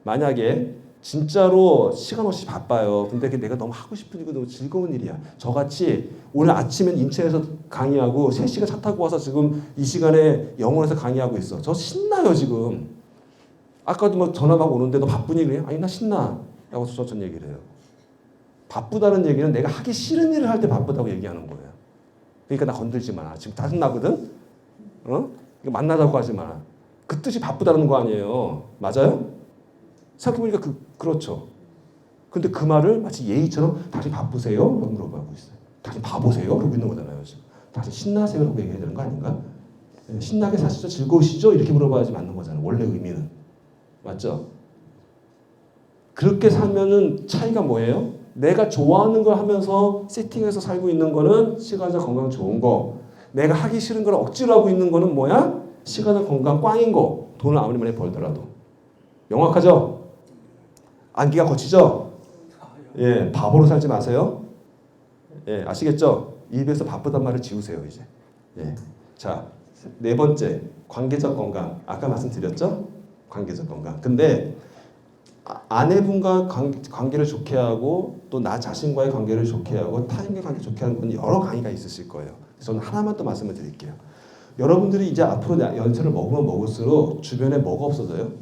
만약에 진짜로 시간 없이 바빠요. 근데 내가 너무 하고 싶은 일이고 너무 즐거운 일이야. 저같이 오늘 아침엔 인천에서 강의하고 3시간 차 타고 와서 지금 이 시간에 영어에서 강의하고 있어. 저 신나요 지금. 아까도 뭐 전화가 오는데 너 바쁘니? 그래? 아니 나 신나. 라고 전 얘기를 해요. 바쁘다는 얘기는 내가 하기 싫은 일을 할 때 바쁘다고 얘기하는 거예요. 그러니까 나 건들지 마. 지금 짜증나거든? 만나자고 하지 마. 그 뜻이 바쁘다는 거 아니에요. 맞아요? 생각해보니까 그렇죠. 근데 그 말을 마치 예의처럼 당신 바쁘세요? 라고 물어보고 있어요. 당신 바보세요? 그러고 있는 거잖아요. 지금. 당신 신나세요? 라고 얘기해야 되는 거 아닌가? 신나게 사시죠? 즐거우시죠? 이렇게 물어봐야지 맞는 거잖아요. 원래 의미는. 맞죠? 그렇게 살면은 차이가 뭐예요? 내가 좋아하는 걸 하면서 세팅해서 살고 있는 거는 시간적 건강 좋은 거. 내가 하기 싫은 걸 억지로 하고 있는 거는 뭐야? 시간적 건강 꽝인 거. 돈을 아무리 많이 벌더라도. 명확하죠? 안기가 거치죠? 예, 바보로 살지 마세요. 예, 아시겠죠? 입에서 바쁘단 말을 지우세요, 이제. 예. 자, 4번째. 관계적 건강. 아까 말씀드렸죠? 관계적 건강. 근데 아내분과 관계를 좋게 하고 또 나 자신과의 관계를 좋게 하고 타인과의 관계를 좋게 하는 건 여러 강의가 있으실 거예요. 저는 하나만 또 말씀을 드릴게요. 여러분들이 이제 앞으로 연세를 먹으면 먹을수록 주변에 뭐가 없어져요?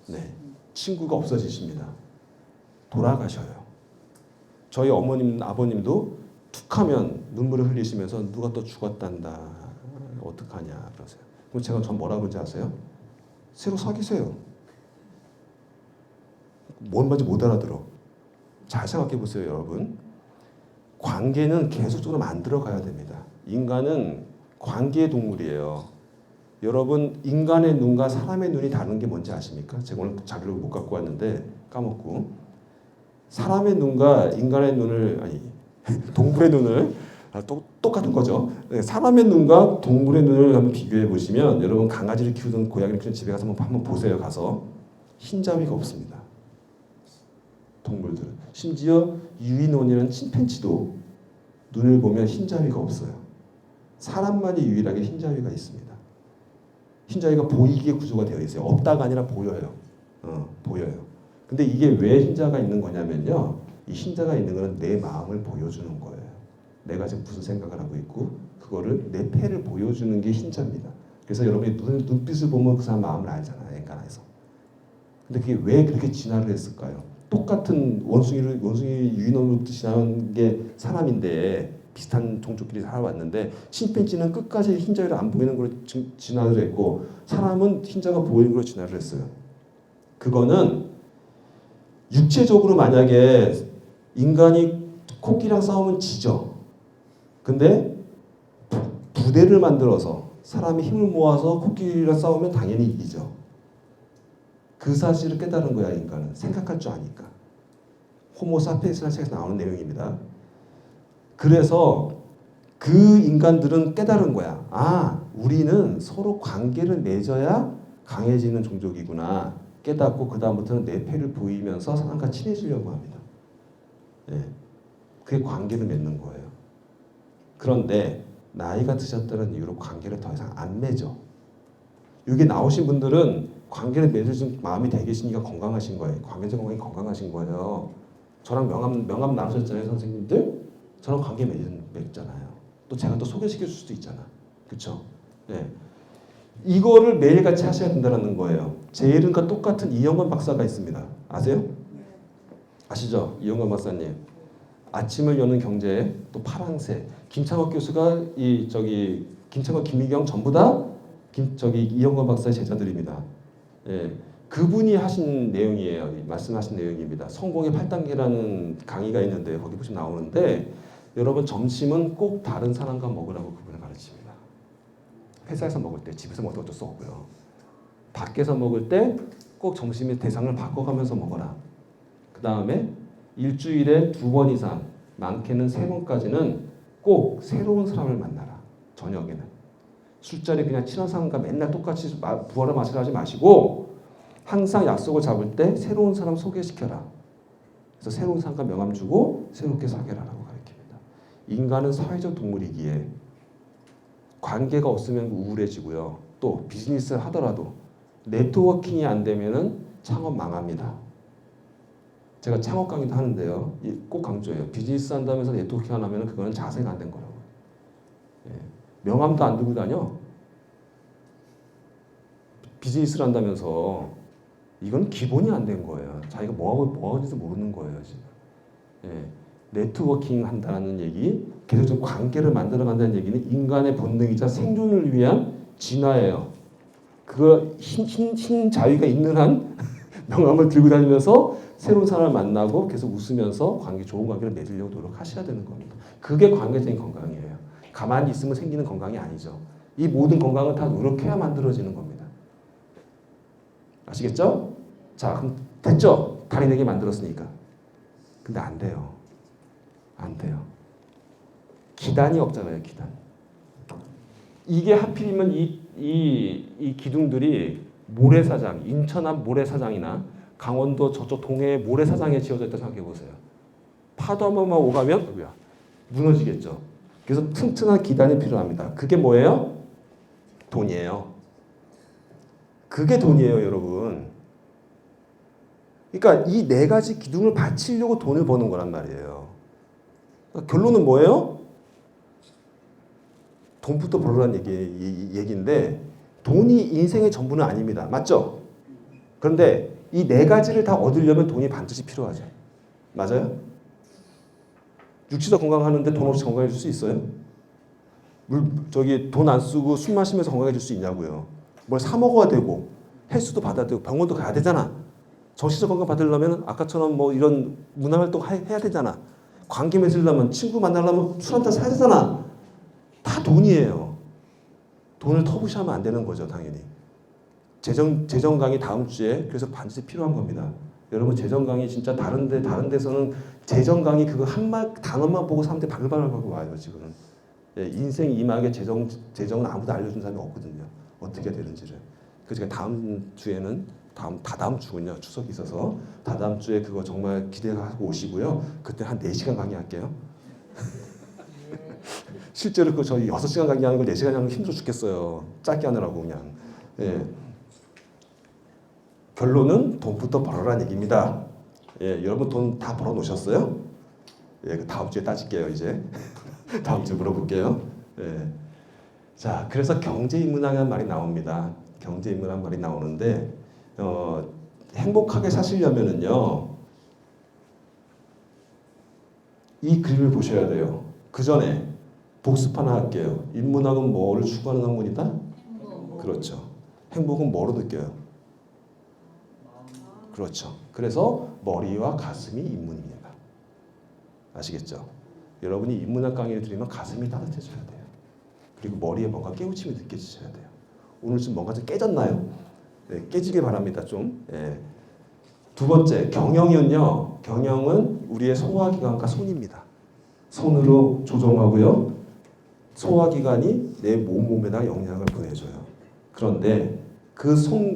네, 친구가 없어지십니다. 돌아가셔요. 저희 어머님, 아버님도 툭하면 눈물을 흘리시면서 누가 또 죽었단다. 어떡하냐 그러세요. 그럼 제가 전 뭐라 그러지 아세요? 새로 사귀세요. 뭔 말인지 못 알아들어. 잘 생각해 보세요, 여러분. 관계는 계속적으로 만들어가야 됩니다. 인간은 관계의 동물이에요. 여러분, 인간의 눈과 사람의 눈이 다른 게 뭔지 아십니까? 제가 오늘 자료를 못 갖고 왔는데 까먹고. 사람의 눈과 인간의 눈을 동물의 눈을 똑같은 거죠. 사람의 눈과 동물의 눈을 한번 비교해 보시면 여러분 강아지를 키우든 고양이를 키우든 집에 가서 한번 보세요. 가서 흰자위가 없습니다. 동물들은 심지어 유인원이라는 침팬지도 눈을 보면 흰자위가 없어요. 사람만이 유일하게 흰자위가 있습니다. 흰자위가 보이게 구조가 되어 있어요. 없다가 아니라 보여요. 보여요. 근데 이게 왜 흰자가 있는 거냐면요. 이 흰자가 있는 거는 내 마음을 보여주는 거예요. 내가 지금 무슨 생각을 하고 있고 그거를 내 패를 보여주는 게 흰자입니다. 그래서 여러분이 눈빛을 보면 그 사람 마음을 알잖아요. 인간에서. 근데 그게 왜 그렇게 진화를 했을까요? 똑같은 원숭이 유인원으로 진화한 게 사람인데 비슷한 종족끼리 살아왔는데 침팬지는 끝까지 흰자를 안 보이는 걸로 진화를 했고 사람은 흰자가 보이는 걸로 진화를 했어요. 그거는 육체적으로 만약에 인간이 코끼리랑 싸우면 지죠. 근데 부대를 만들어서 사람이 힘을 모아서 코끼리랑 싸우면 당연히 이기죠. 그 사실을 깨달은 거야 인간은. 생각할 줄 아니까. 호모 사피엔스라는 책에서 나오는 내용입니다. 그래서 그 인간들은 깨달은 거야. 아, 우리는 서로 관계를 맺어야 강해지는 종족이구나. 깨닫고 그 다음부터는 내 패를 보이면서 사람과 친해지려고 합니다. 예, 그게 관계를 맺는 거예요. 그런데 나이가 드셨다는 이유로 관계를 더 이상 안 맺어. 여기 나오신 분들은 관계를 맺을 마음이 되게 계시니까 건강하신 거예요. 관계적 건강이 건강하신 거예요. 저랑 명함 나누셨잖아요, 선생님들. 저랑 관계 맺잖아요. 또 제가 또 소개시켜 줄 수도 있잖아. 그렇죠? 네. 이거를 매일같이 하셔야 된다는 거예요. 제 이름과 똑같은 이영건 박사가 있습니다. 아세요? 아시죠? 이영건 박사님. 아침을 여는 경제, 또 파랑새. 김창옥 교수가 김창옥, 김미경 전부 다 이영건 박사의 제자들입니다. 예, 그분이 하신 내용이에요. 말씀하신 내용입니다. 성공의 8단계라는 강의가 있는데 거기 보시면 나오는데 여러분 점심은 꼭 다른 사람과 먹으라고 그분을 가르칩니다. 회사에서 먹을 때, 집에서 먹을 때 어쩔 수 없고요. 밖에서 먹을 때 꼭 점심의 대상을 바꿔가면서 먹어라. 그 다음에 일주일에 2번 이상, 많게는 3번까지는 꼭 새로운 사람을 만나라. 저녁에는. 술자리 그냥 친한 사람과 맨날 똑같이 부어라 마시라 하지 마시고 항상 약속을 잡을 때 새로운 사람 소개시켜라. 그래서 새로운 사람과 명함 주고 새롭게 사귀라라고 가르칩니다. 인간은 사회적 동물이기에 관계가 없으면 우울해지고요. 또 비즈니스를 하더라도 네트워킹이 안 되면은 창업 망합니다. 제가 창업 강의도 하는데요. 꼭 강조해요. 비즈니스 한다면서 네트워킹 안 하면 그거는 자세가 안 된 거라고. 예. 명함도 안 들고 다녀. 비즈니스를 한다면서 이건 기본이 안 된 거예요. 자기가 뭐 하는지 모르는 거예요, 지금. 예. 네트워킹 한다는 얘기, 계속적으로 관계를 만들어 간다는 얘기는 인간의 본능이자 생존을 위한 진화예요. 그거 흰 자위가 있는 한 명함을 들고 다니면서 새로운 사람을 만나고 계속 웃으면서 좋은 관계를 맺으려고 노력하셔야 되는 겁니다. 그게 관계적인 건강이에요. 가만히 있으면 생기는 건강이 아니죠. 이 모든 건강은 다 노력해야 만들어지는 겁니다. 아시겠죠? 자, 그럼 됐죠? 달인에게 만들었으니까. 근데 안 돼요. 안 돼요. 기단이 없잖아요, 기단. 이게 하필이면 이 기둥들이 모래사장, 인천 앞 모래사장이나 강원도 저쪽 동해 모래사장에 지어져 있다 생각해 보세요. 파도 한 번만 오가면 무너지겠죠. 그래서 튼튼한 기단이 필요합니다. 그게 뭐예요? 돈이에요. 그게 돈이에요, 여러분. 그러니까 이 4가지 기둥을 받치려고 돈을 버는 거란 말이에요. 그러니까 결론은 뭐예요? 돈부터 벌으라는 얘기인데 돈이 인생의 전부는 아닙니다. 맞죠? 그런데 이 4가지를 다 얻으려면 돈이 반드시 필요하죠. 맞아요? 육체적 건강하는데 돈 없이 건강해질 수 있어요? 돈 안 쓰고 술 마시면서 건강해질 수 있냐고요. 뭘 사 먹어야 되고 헬스도 받아야 되고 병원도 가야 되잖아. 정신적 건강 받으려면 아까처럼 뭐 이런 문화활동 해야 되잖아. 관계 맺으려면 친구 만나려면 술 한잔 사야 되잖아. 다 돈이에요. 돈을 터부시하면 안 되는 거죠, 당연히. 재정 강의 다음 주에 그래서 반드시 필요한 겁니다. 여러분 재정 강의 진짜 다른 데서는 재정 강의 그거 단어만 보고 사람들이 바글바글 하고 와요, 지금은. 예, 인생 이막의 재정은 아무도 알려준 사람이 없거든요. 어떻게 되는지를. 그래서 제가 다음 주에는 다다음 주군요. 추석이 있어서 다다음 주에 그거 정말 기대하고 오시고요. 그때 한 4시간 강의할게요. 실제로 그 저희 6시간 강의하는 걸 4시간 하는 거 힘들어 죽겠어요. 짧게 하느라고 그냥. 예. 결론은 돈부터 벌어라는 얘기입니다. 예, 여러분 돈 다 벌어 놓으셨어요? 예, 다음 주에 따질게요 이제. 다음 주에 물어볼게요. 예. 자, 그래서 경제인문학이라는 말이 나옵니다. 경제인문학 말이 나오는데 행복하게 사시려면은요 이 그림을 보셔야 돼요. 그 전에 복습 하나 할게요. 인문학은 뭐를 추구하는 학문이다? 그렇죠. 행복은 뭐로 느껴요? 그렇죠. 그래서 머리와 가슴이 인문입니다. 아시겠죠? 여러분이 인문학 강의를 들으면 가슴이 따뜻해져야 돼요. 그리고 머리에 뭔가 깨우침이 느껴지셔야 돼요. 오늘 좀 뭔가 좀 깨졌나요? 네, 깨지길 바랍니다. 좀. 예. 2번째, 경영은요. 경영은 우리의 소화기관과 손입니다. 손으로 조종하고요. 소화기관이 내 몸에다 영양을 보내줘요. 그런데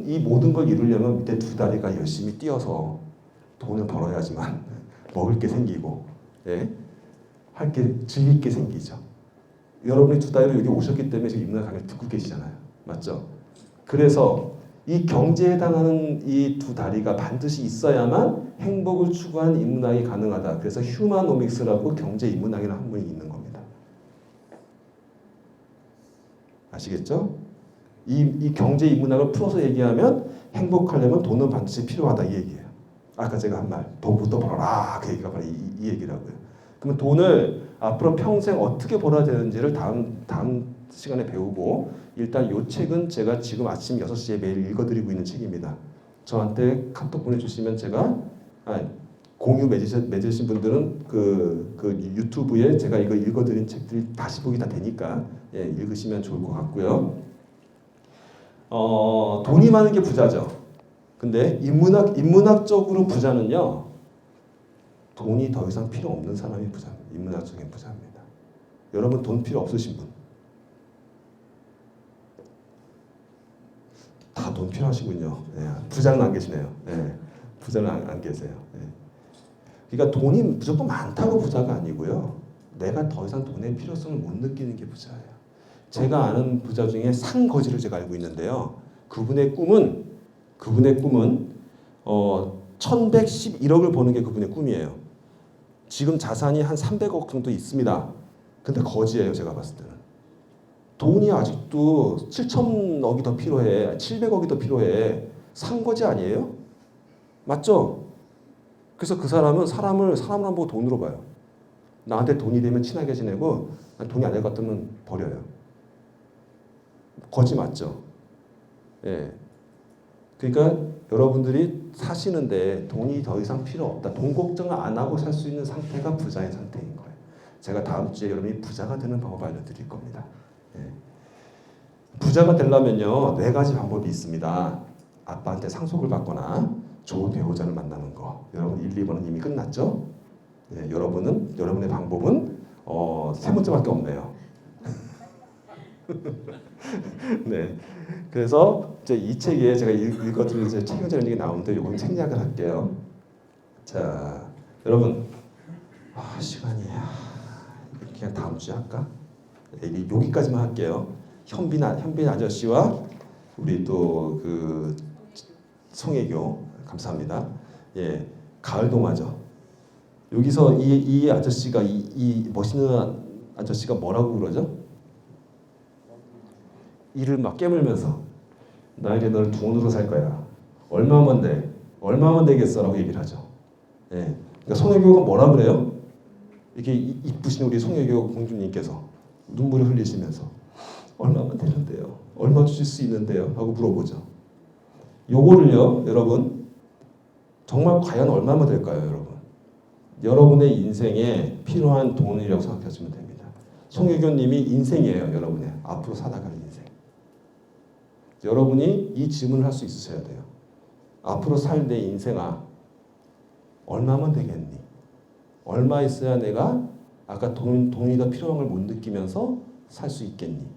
이 모든 걸 이루려면 밑에 두 다리가 열심히 뛰어서 돈을 벌어야지만 먹을 게 생기고, 예? 할 게 즐길 게 생기죠. 여러분이 두 다리로 여기 오셨기 때문에 지금 인문학 강의를 듣고 계시잖아요. 맞죠? 그래서 이 경제에 해당하는 이 두 다리가 반드시 있어야만 행복을 추구한 인문학이 가능하다. 그래서 휴머노믹스라고 경제 인문학이라는 학문이 있는 겁니다. 아시겠죠? 이 경제 인문학을 풀어서 얘기하면 행복하려면 돈은 반드시 필요하다 이 얘기예요. 아까 제가 한 말, 돈부터 벌어라 그 얘기가 바로 이 얘기라고요. 그러면 돈을 앞으로 평생 어떻게 벌어야 되는지를 다음 시간에 배우고, 일단 이 책은 제가 지금 아침 6시에 매일 읽어드리고 있는 책입니다. 저한테 카톡 보내주시면 제가 공유 맺으신 분들은 그 유튜브에 제가 이거 읽어드린 책들이 다시 보기 다 되니까 읽으시면 좋을 것 같고요. 돈이 많은 게 부자죠. 근데 인문학적으로 부자는요, 돈이 더 이상 필요 없는 사람이 부자입니다. 인문학적인 부자입니다. 여러분 돈 필요 없으신 분? 다 돈 필요하시군요. 네, 부자는 안 계시네요. 네, 부자는 안 계세요. 네. 그러니까 돈이 무조건 많다고 부자가 아니고요. 내가 더 이상 돈의 필요성을 못 느끼는 게 부자예요. 제가 아는 부자 중에 상거지를 제가 알고 있는데요. 그분의 꿈은 1111억을 버는 게 그분의 꿈이에요. 지금 자산이 한 300억 정도 있습니다. 근데 거지예요, 제가 봤을 때는. 돈이 아직도 7천억이 더 필요해. 700억이 더 필요해. 상거지 아니에요? 맞죠? 그래서 그 사람은 사람을 안 보고 돈으로 봐요. 나한테 돈이 되면 친하게 지내고 돈이 안 될 것 같으면 버려요. 거지 맞죠? 예. 그러니까 여러분들이 사시는데 돈이 더 이상 필요 없다. 돈 걱정을 안 하고 살 수 있는 상태가 부자의 상태인 거예요. 제가 다음 주에 여러분이 부자가 되는 방법을 알려드릴 겁니다. 예. 부자가 되려면요, 4가지 방법이 있습니다. 아빠한테 상속을 받거나 좋은 배우자를 만나는 거. 여러분 1, 2번은 이미 끝났죠? 네, 여러분의 방법은 3번째밖에 없네요. 네, 그래서 이제 이 책에 제가 읽어드릴 책임자는 얘기 나오는데 이건 생략을 할게요. 자, 여러분 시간이 그냥 다음 주에 할까? 여기까지만 할게요. 현빈 아저씨와 우리 또 그 송혜교 감사합니다. 예, 가을 동화죠. 여기서 이 아저씨가 이 멋있는 아저씨가 뭐라고 그러죠? 이를 막 깨물면서 나 이제 널 돈으로 살 거야. 얼마면 돼? 얼마면 되겠어라고 얘기를 하죠. 예, 그러니까 송혜교가 뭐라 그래요? 이렇게 이쁘신 우리 송혜교 공주님께서 눈물을 흘리시면서 얼마면 되는데요? 얼마 주실 수 있는데요? 하고 물어보죠. 요거를요, 여러분 정말 과연 얼마면 될까요, 여러분? 여러분의 인생에 필요한 돈이라고 생각하시면 됩니다. 송혜교님이 인생이에요, 여러분의 앞으로 살아가는 인생. 여러분이 이 질문을 할 수 있으셔야 돼요. 앞으로 살 내 인생아, 얼마면 되겠니? 얼마 있어야 내가 아까 돈이 더 필요한 걸 못 느끼면서 살 수 있겠니?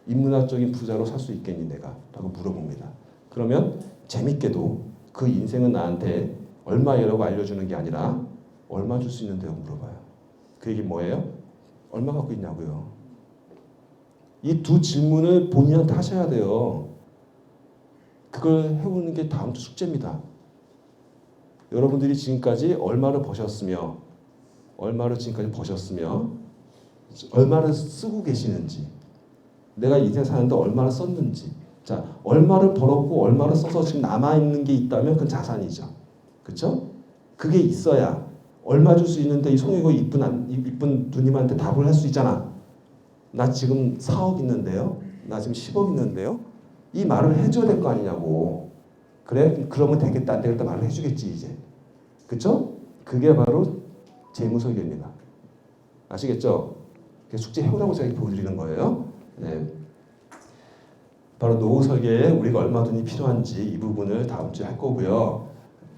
인문학적인 부자로 살 수 있겠니 내가? 라고 물어봅니다. 그러면 재밌게도 그 인생은 나한테 얼마예요라고 알려주는 게 아니라 얼마 줄 수 있는데요 물어봐요. 그 얘기 뭐예요? 얼마 갖고 있냐고요. 이 두 질문을 본인한테 하셔야 돼요. 그걸 해보는 게 다음 주 숙제입니다. 여러분들이 지금까지 얼마를 버셨으며 얼마를 쓰고 계시는지, 내가 인생 사는데 얼마를 썼는지, 자, 얼마를 벌었고 얼마를 써서 지금 남아있는 게 있다면 그건 자산이죠. 그렇죠? 그게 있어야 얼마 줄 수 있는데 이 송혜교 이쁜 누님한테 답을 할 수 있잖아. 나 지금 4억 있는데요. 나 지금 10억 있는데요. 이 말을 해줘야 될 거 아니냐고. 그래? 그러면 되겠다 안 되겠다 말을 해주겠지 이제. 그렇죠? 그게 바로 재무설계입니다. 아시겠죠? 숙제 해오라고 제가 보여드리는 거예요. 네. 바로 노후 설계에 우리가 얼마 돈이 필요한지 이 부분을 다음 주에 할 거고요.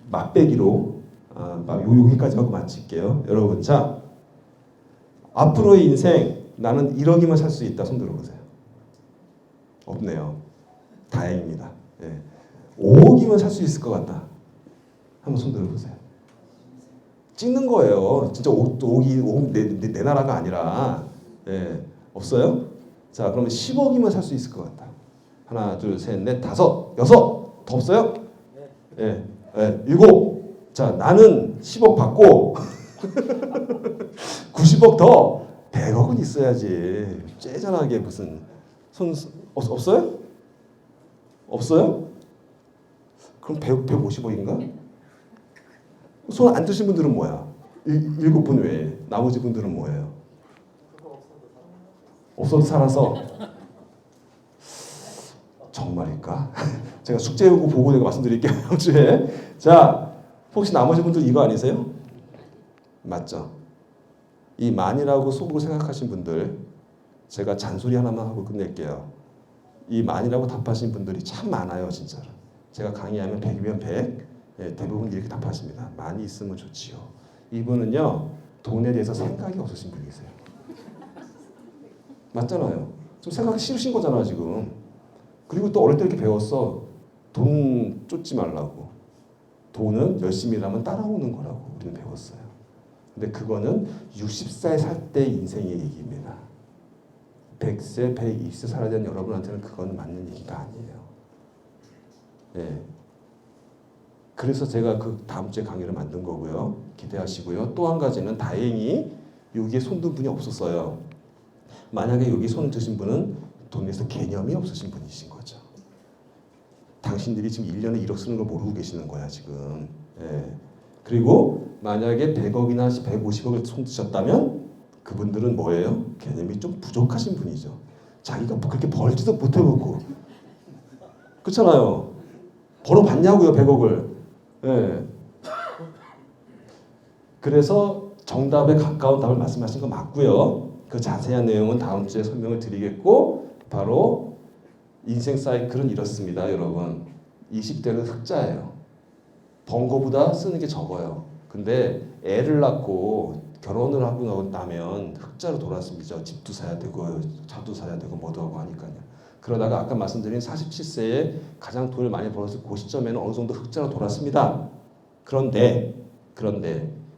맛배기로 여기까지 하고 마칠게요. 여러분, 자, 앞으로의 인생 나는 1억이면 살 수 있다. 손 들어보세요. 없네요. 다행입니다. 예. 5억이면 살 수 있을 것 같다. 한번 손 들어보세요. 찍는 거예요. 진짜 5억이 내 나라가 아니라. 예. 없어요? 자, 그러면 10억이면 살 수 있을 것 같다. 하나, 둘, 셋, 넷, 다섯, 여섯. 더 없어요? 예. 예. 7. 자, 나는 10억 받고 90억 더 100억은 있어야지. 째잔하게 무슨 없어요? 없어요? 그럼 150억인가? 손 안 드신 분들은 뭐야? 7분 외에 나머지 분들은 뭐예요? 없어도 살아서 정말일까? 제가 숙제 보고 내가 말씀드릴게요. 다음 주에. 자, 혹시 나머지 분들 이거 아니세요? 맞죠? 이 만이라고 속으로 생각하신 분들, 제가 잔소리 하나만 하고 끝낼게요. 이 만이라고 답하신 분들이 참 많아요, 진짜로. 제가 강의하면 100이면 100, 예, 대부분 이렇게 답하십니다. 많이 있으면 좋지요. 이분은요, 돈에 대해서 생각이 없으신 분이세요. 맞잖아요. 좀 생각이 싫으신 거잖아, 지금. 그리고 또 어릴 때 이렇게 배웠어. 돈 쫓지 말라고. 돈은 열심히 일하면 따라오는 거라고 우리는 배웠어요. 근데 그거는 60살 살 때 인생의 얘기입니다. 100세, 120세 살아야 되는 여러분한테는 그건 맞는 얘기가 아니에요. 네. 그래서 제가 그 다음 주에 강의를 만든 거고요. 기대하시고요. 또 한 가지는 다행히 여기에 손든 분이 없었어요. 만약에 여기 손 드신 분은 돈에서 개념이 없으신 분이신 거죠. 당신들이 지금 1년에 1억 쓰는 걸 모르고 계시는 거야, 지금. 예. 그리고 만약에 100억이나 150억을 손 드셨다면 그분들은 뭐예요? 개념이 좀 부족하신 분이죠. 자기가 그렇게 벌지도 못해보고. 그렇잖아요. 벌어봤냐고요, 100억을. 예. 그래서 정답에 가까운 답을 말씀하신 거 맞고요. 그 자세한 내용은 다음 주에 설명을 드리겠고, 바로 인생 사이클은 이렇습니다, 여러분. 20대는 흑자예요. 번 거보다 쓰는 게 적어요. 근데 애를 낳고 결혼을 하고 나면 흑자로 돌아섭니다. 집도 사야 되고 차도 사야 되고 뭐도 하고 하니까요. 그러다가 아까 말씀드린 47세에 가장 돈을 많이 벌었을 그 시점에는 어느 정도 흑자로 돌았습니다. 그런데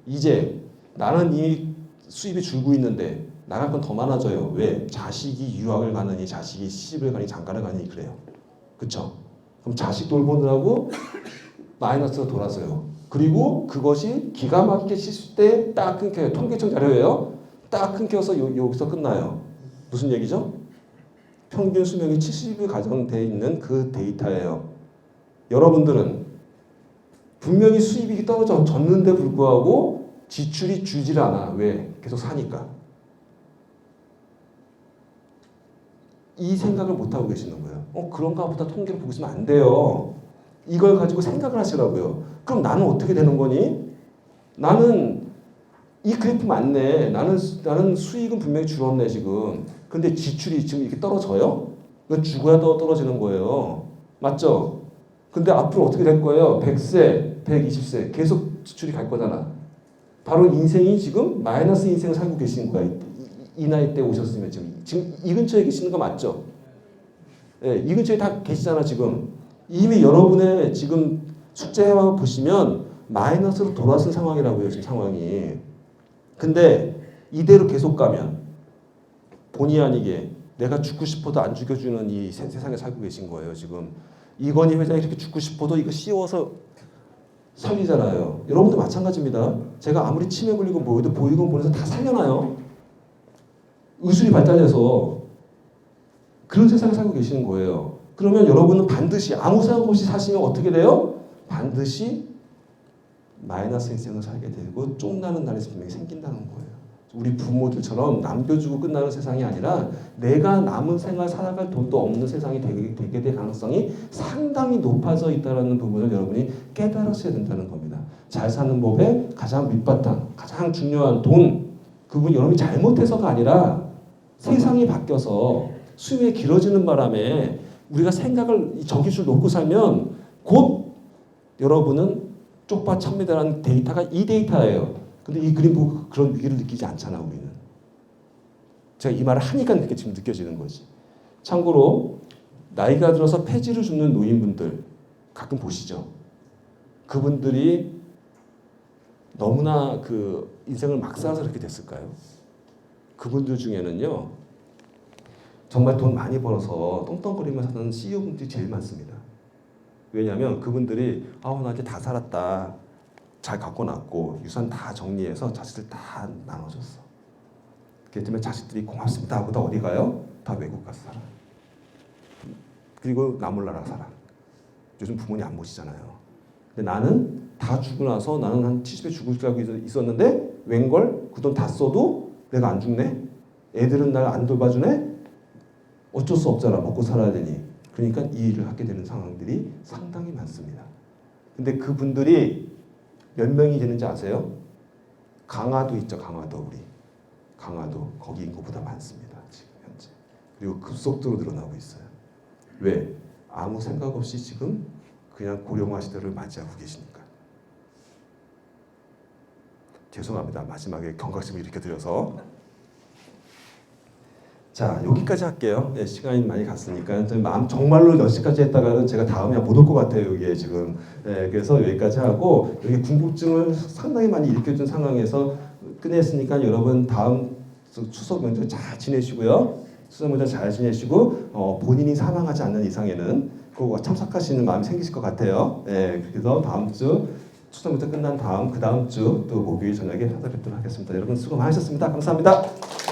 이제 나는 이 수입이 줄고 있는데 나갈 건 더 많아져요. 왜? 자식이 유학을 가느니 자식이 시집을 가니 장가를 가니 그래요. 그렇죠? 그럼 자식 돌보느라고 마이너스가 돌아서요. 그리고 그것이 기가 막히게 씻을 때 딱 끊겨요. 통계청 자료예요. 딱 끊겨서 여기서 끝나요. 무슨 얘기죠? 평균 수명이 70일 가정돼 있는 그 데이터예요. 여러분들은 분명히 수입이 떨어졌는데 불구하고 지출이 줄질 않아. 왜? 계속 사니까. 이 생각을 못하고 계시는 거예요. 그런가 보다 통계를 보고 있으면 안 돼요. 이걸 가지고 생각을 하시라고요. 그럼 나는 어떻게 되는 거니? 나는 이 그래프 맞네. 나는 수익은 분명히 줄었네 지금. 근데 지출이 지금 이렇게 떨어져요? 이건 죽어야 더 떨어지는 거예요. 맞죠? 근데 앞으로 어떻게 될 거예요? 100세, 120세 계속 지출이 갈 거잖아. 바로 인생이 지금 마이너스 인생을 살고 계신 거야. 이 나이 때 오셨으면 지금 이 근처에 계시는 거 맞죠? 예, 이 근처에 다 계시잖아 지금. 이미 여러분의 지금 숙제와 보시면 마이너스로 돌아선 상황이라고요. 지금 상황이. 근데 이대로 계속 가면 본의 아니게 내가 죽고 싶어도 안 죽여주는 이 세상에 살고 계신 거예요. 지금 이건희 회장이 이렇게 죽고 싶어도 이거 씌워서 살리잖아요. 여러분도 마찬가지입니다. 제가 아무리 치매 걸리고 뭐해도 보이건 보내서 다 살려놔요. 의술이 발달해서 그런 세상에 살고 계시는 거예요. 그러면 여러분은 반드시 아무 생각 없이 사시면 어떻게 돼요? 반드시 마이너스 인생을 살게 되고 쫑나는 날이 분명히 생긴다는 거예요. 우리 부모들처럼 남겨주고 끝나는 세상이 아니라 내가 남은 생활 살아갈 돈도 없는 세상이 되게 될 가능성이 상당히 높아져 있다는 부분을 여러분이 깨달으셔야 된다는 겁니다. 잘 사는 법의 가장 밑바탕, 가장 중요한 돈, 그분 여러분이 잘못해서가 아니라 세상이 바뀌어서 수명이 길어지는 바람에 우리가 생각을 전기줄 놓고 살면 곧 여러분은 쪽파찹니다라는 데이터가 이 데이터예요. 근데 이 그림 보고 그런 위기를 느끼지 않잖아 우리는. 제가 이 말을 하니까 이렇게 지금 느껴지는 거지. 참고로 나이가 들어서 폐지를 줍는 노인분들 가끔 보시죠. 그분들이 너무나 그 인생을 막 살아서 그렇게 됐을까요? 그분들 중에는요, 정말 돈 많이 벌어서 똥똥거리면서 사는 CEO분들이 제일 많습니다. 왜냐하면 그분들이 나 이제 다 살았다, 잘 갖고 났고 유산 다 정리해서 자식들 다 나눠줬어. 그렇기 때문에 자식들이 고맙습니다 하고 다 어디 가요? 다 외국 가서 살아. 그리고 나 몰라라 살아. 요즘 부모님 안 모시잖아요. 근데 나는 다 죽고 나서 나는 한 70에 죽을 줄 알고 있었는데 웬걸? 그 돈 다 써도 내가 안 죽네? 애들은 날 안 돌봐주네? 어쩔 수 없잖아. 먹고 살아야 되니. 그러니까 이 일을 하게 되는 상황들이 상당히 많습니다. 근데 그분들이 몇 명이 되는지 아세요? 강화도 있죠. 강화도 우리. 강화도 거기 인구보다 많습니다. 지금 현재. 그리고 급속도로 늘어나고 있어요. 왜? 아무 생각 없이 지금 그냥 고령화 시대를 맞이하고 계시니까. 죄송합니다. 마지막에 경각심을 이렇게 드려서. 자, 여기까지 할게요. 네, 시간이 많이 갔으니까 마음 정말로 10시까지 했다가는 제가 다음에 못 올 것 같아요. 이게 지금. 네, 그래서 여기까지 하고 여기 궁금증을 상당히 많이 일으켜준 상황에서 끝냈으니까 여러분 다음 추석 명절 잘 지내시고요. 추석 명절 잘 지내시고 본인이 사망하지 않는 이상에는 꼭 참석하시는 마음이 생기실 것 같아요. 네, 그래서 다음 주 추석 명절 끝난 다음 그 다음 주 또 목요일 저녁에 찾아뵙도록 하겠습니다. 여러분 수고 많으셨습니다. 감사합니다.